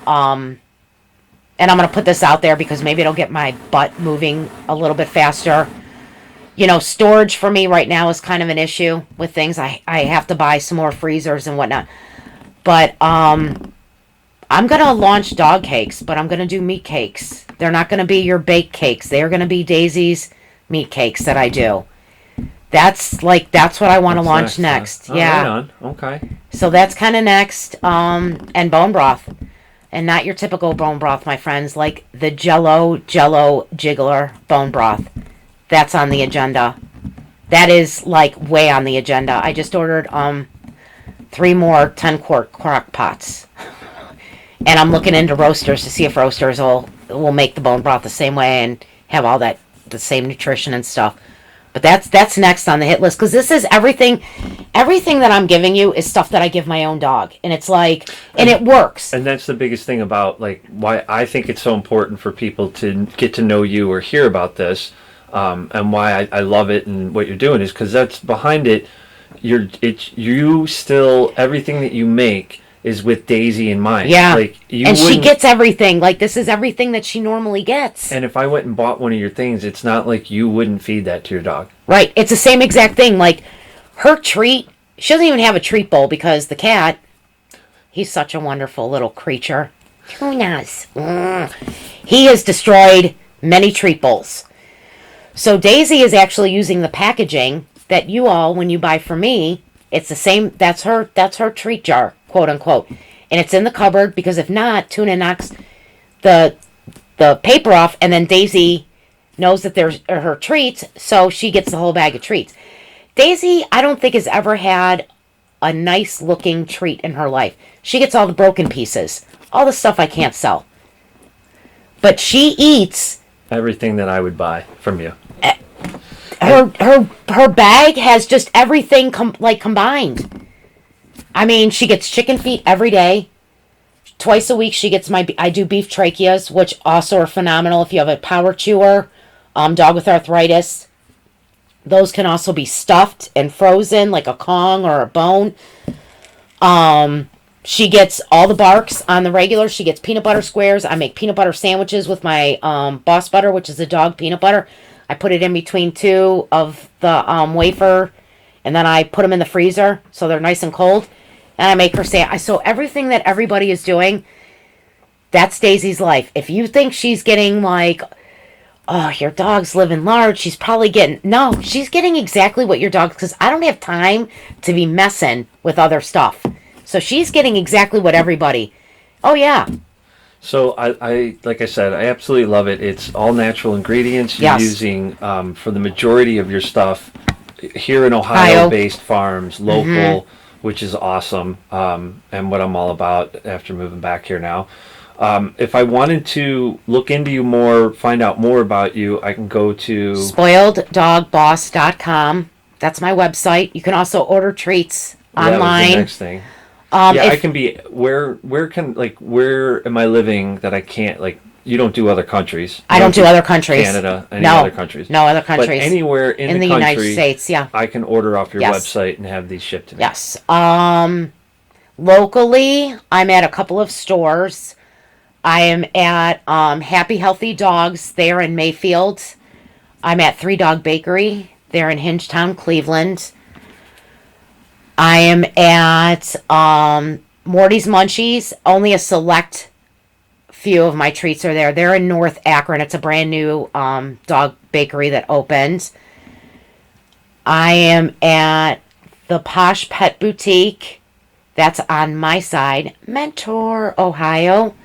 and I'm going to put this out there because maybe it'll get my butt moving a little bit faster. Storage for me right now is kind of an issue with things. I have to buy some more freezers and whatnot. But I'm going to launch dog cakes, but I'm going to do meat cakes. They're not going to be your baked cakes. They're going to be Daisy's meat cakes that I do. That's what I want to launch next. Yeah. Right on. Okay. So that's kind of next. And bone broth. And not your typical bone broth, my friends. Like the Jello Jiggler bone broth. That's on the agenda. That is like way on the agenda. I just ordered 3 more 10-quart crock pots. And I'm looking into roasters to see if roasters will make the bone broth the same way and have all that, the same nutrition and stuff. But that's next on the hit list, because this is everything that I'm giving you is stuff that I give my own dog, and it's like, and it works. And that's the biggest thing about, like, why I think it's so important for people to get to know you or hear about this, and why I love it and what you're doing is because that's behind it. You still, everything that you make is with Daisy in mind. Yeah. Like, and she gets everything. Like, this is everything that she normally gets. And if I went and bought one of your things, it's not like you wouldn't feed that to your dog. Right. It's the same exact thing. Like, her treat, she doesn't even have a treat bowl because the cat, he's such a wonderful little creature. Tunas. He has destroyed many treat bowls. So Daisy is actually using the packaging that you all, when you buy from me, it's the same. That's her treat jar, quote unquote, and it's in the cupboard because if not, Tuna knocks the paper off, and then Daisy knows that there's her treats, so she gets the whole bag of treats. Daisy, I don't think has ever had a nice looking treat in her life. She gets all the broken pieces, all the stuff I can't sell, but she eats everything that I would buy from you. Her bag has just everything combined. I mean, she gets chicken feet every day, twice a week she gets I do beef tracheas, which also are phenomenal if you have a power chewer, dog with arthritis. Those can also be stuffed and frozen like a Kong or a bone. She gets all the barks on the regular. She gets peanut butter squares. I make peanut butter sandwiches with my Boss Butter, which is a dog peanut butter. I put it in between two of the wafer, and then I put them in the freezer so they're nice and cold. And I make her say, so everything that everybody is doing, that's Daisy's life. If you think she's getting like, oh, your dog's living large, she's probably getting, no, she's getting exactly what your dog, because I don't have time to be messing with other stuff. So she's getting exactly what everybody, oh yeah. So I like I said, I absolutely love it. It's all natural ingredients. You're Yes. using, for the majority of your stuff, here in Ohio-based farms, local, which is awesome, and what I'm all about after moving back here now. If I wanted to look into you more, find out more about you, I can go to SpoiledDogBoss.com. That's my website. You can also order treats That was online. the next thing. I can be where am I living that I can't, like, you don't do other countries. I don't do other countries. Canada, any No. other countries. No other countries. But anywhere in the United country, States, yeah. I can order off your Yes. website and have these shipped to me. Yes. Locally, I'm at a couple of stores. I am at Happy Healthy Dogs there in Mayfield. I'm at Three Dog Bakery there in Hingetown, Cleveland. I am at Morty's Munchies. Only a select few of my treats are there. They're in North Akron. It's a brand new dog bakery that opened. I am at the Posh Pet Boutique. That's on my side, Mentor, Ohio.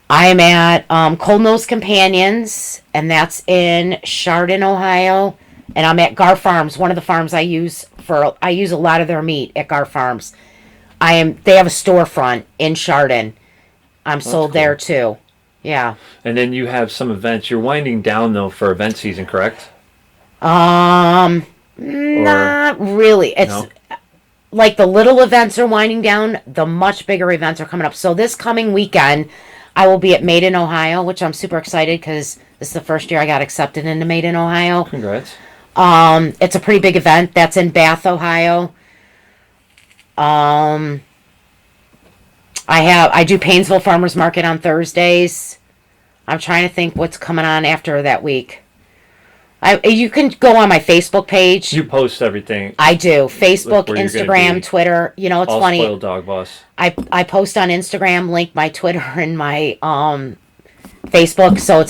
I am at Cold Nose Companions, and that's in Chardon, Ohio. And I'm at Gar Farms, one of the farms I use a lot of their meat at Gar Farms. They have a storefront in Chardon. I'm sold there too. Yeah. And then you have some events. You're winding down though for event season, correct? Not really. It's No? like the little events are winding down. The much bigger events are coming up. So this coming weekend, I will be at Made in Ohio, which I'm super excited because this is the first year I got accepted into Made in Ohio. Congrats. It's a pretty big event. That's in Bath, Ohio. I do Painesville Farmers Market on Thursdays. I'm trying to think what's coming on after that week. You can go on my Facebook page. You post everything. I do. Facebook, where you're gonna Instagram, be. Twitter. You know, it's All funny. Spoiled Dog Boss. I post on Instagram, link my Twitter and my Facebook, so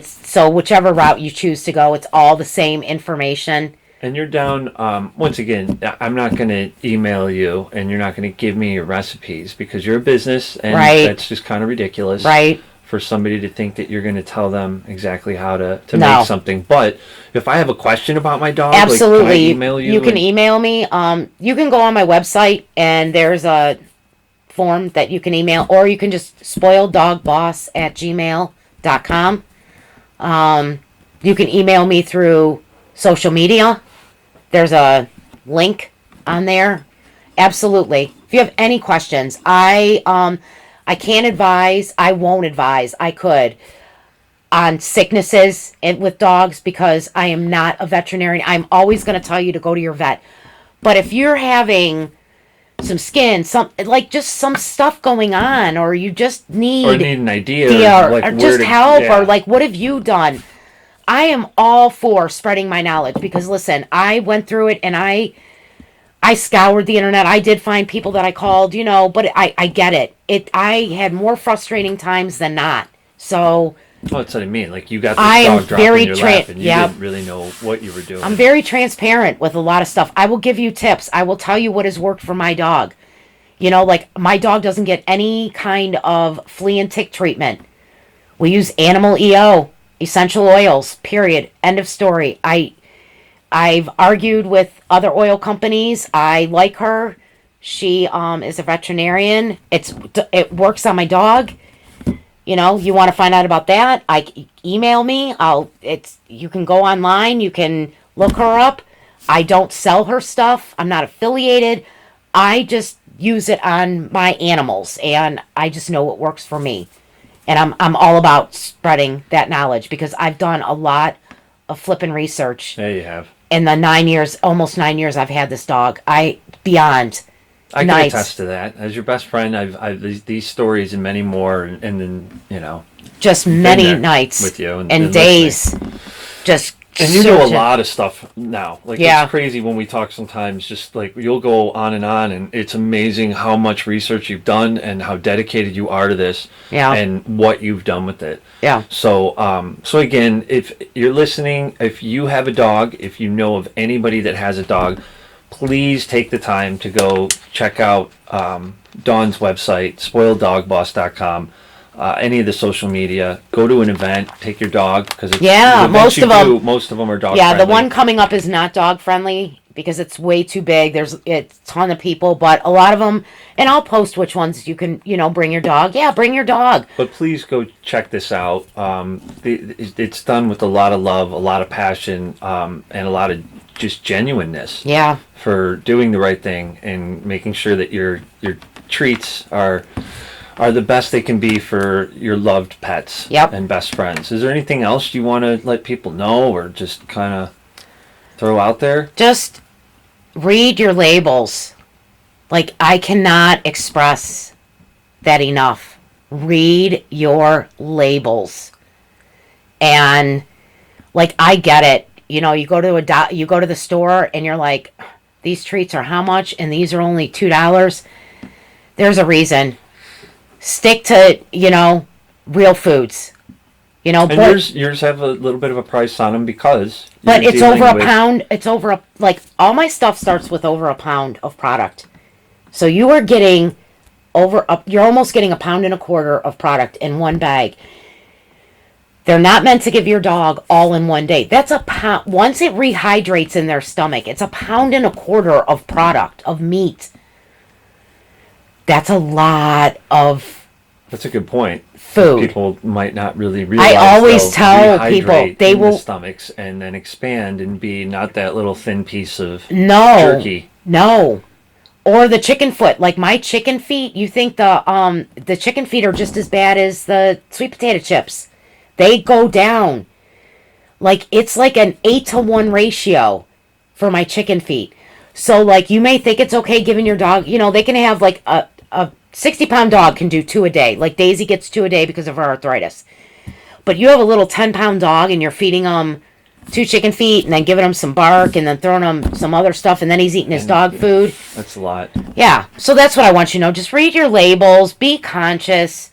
so whichever route you choose to go, it's all the same information. And you're down, once again, I'm not going to email you and you're not going to give me your recipes because you're a business and Right. that's just kind of ridiculous. Right. For somebody to think that you're going to tell them exactly how to No. make something. But if I have a question about my dog, Absolutely. like, can I email you? You can email me. You can go on my website and there's a form that you can email, or you can just spoileddogboss@gmail.com. You can email me through social media. There's a link on there. Absolutely. If you have any questions, I can't advise. I won't advise. I could on sicknesses with dogs because I am not a veterinarian. I'm always going to tell you to go to your vet. But if you're having some skin, some stuff going on, or you just need an idea, or where just to- help, yeah. or like, what have you done? I am all for spreading my knowledge because listen, I went through it and I scoured the internet. I did find people that I called, but I get it. I had more frustrating times than not. So Oh, that's what I mean. Like, you got this I am dog dropped in very your lap and you yeah. didn't really know what you were doing. I'm very transparent with a lot of stuff. I will give you tips. I will tell you what has worked for my dog. Like my dog doesn't get any kind of flea and tick treatment. We use animal EO, essential oils, period. End of story. I've argued with other oil companies. I like her. She is a veterinarian. It works on my dog. You want to find out about that? Email me. You can go online. You can look her up. I don't sell her stuff. I'm not affiliated. I just use it on my animals, and I just know what works for me. And I'm all about spreading that knowledge because I've done a lot of flipping research There you have. in the almost 9 years I've had this dog. I can nights. attest to that. As your best friend, I've these stories and many more, and then just been many there nights with you and days. listening. Just And you know a searching. lot of stuff now. Like, Yeah. it's crazy when we talk sometimes, just like you'll go on, and it's amazing how much research you've done and how dedicated you are to this Yeah. and what you've done with it. Yeah. So again, if you're listening, if you have a dog, if you know of anybody that has a dog, please take the time to go check out Dawn's website, spoileddogboss.com. Any of the social media, go to an event, take your dog, because most of them are dog Yeah, friendly. the one coming up is not dog friendly because it's way too big. It's a ton of people, but a lot of them, and I'll post which ones you can, bring your dog. Yeah, bring your dog. But please go check this out. It's done with a lot of love, a lot of passion, and a lot of just genuineness. Yeah. For doing the right thing and making sure that your treats are the best they can be for your loved pets. Yep. And best friends. Is there anything else you want to let people know or just kind of throw out there? Just read your labels. Like, I cannot express that enough. Read your labels. And like, I get it. You go to the store and you're like, these treats are how much and these are only $2. There's a reason. Stick to, real foods. And yours have a little bit of a price on them because. But it's over a pound. It's over all my stuff starts with over a pound of product. So you are getting you're almost getting a pound and a quarter of product in one bag. They're not meant to give your dog all in one day. That's a pound. Once it rehydrates in their stomach, it's a pound and a quarter of product, of meat. That's a lot of That's a good point. food. People might not really realize. I always tell people they will the stomachs and then expand and be not that little thin piece of no jerky. No, or the chicken foot. Like my chicken feet. You think the chicken feet are just as bad as the sweet potato chips? They go down. Like it's like an 8-to-1 ratio for my chicken feet. So like you may think it's okay giving your dog. They can have like a 60-pound dog can do 2 a day. Like Daisy gets 2 a day because of her arthritis. But you have a little 10-pound dog and you're feeding him 2 chicken feet and then giving him some bark and then throwing him some other stuff and then he's eating his dog food. That's a lot. Yeah. So that's what I want you to know. Just read your labels. Be conscious.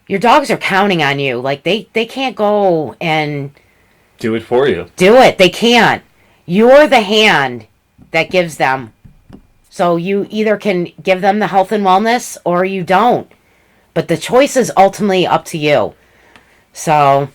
Your dogs are counting on you. Like they can't go and do it for you. Do it. They can't. You're the hand that gives them. So you either can give them the health and wellness or you don't. But the choice is ultimately up to you. So.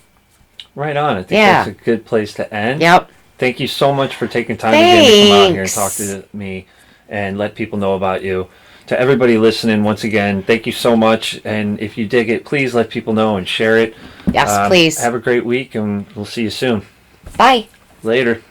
Right on. I think that's a good place to end. Yep. Thank you so much for taking time again to come out here and talk to me and let people know about you. To everybody listening, once again, thank you so much. And if you dig it, please let people know and share it. Yes, please. Have a great week and we'll see you soon. Bye. Later.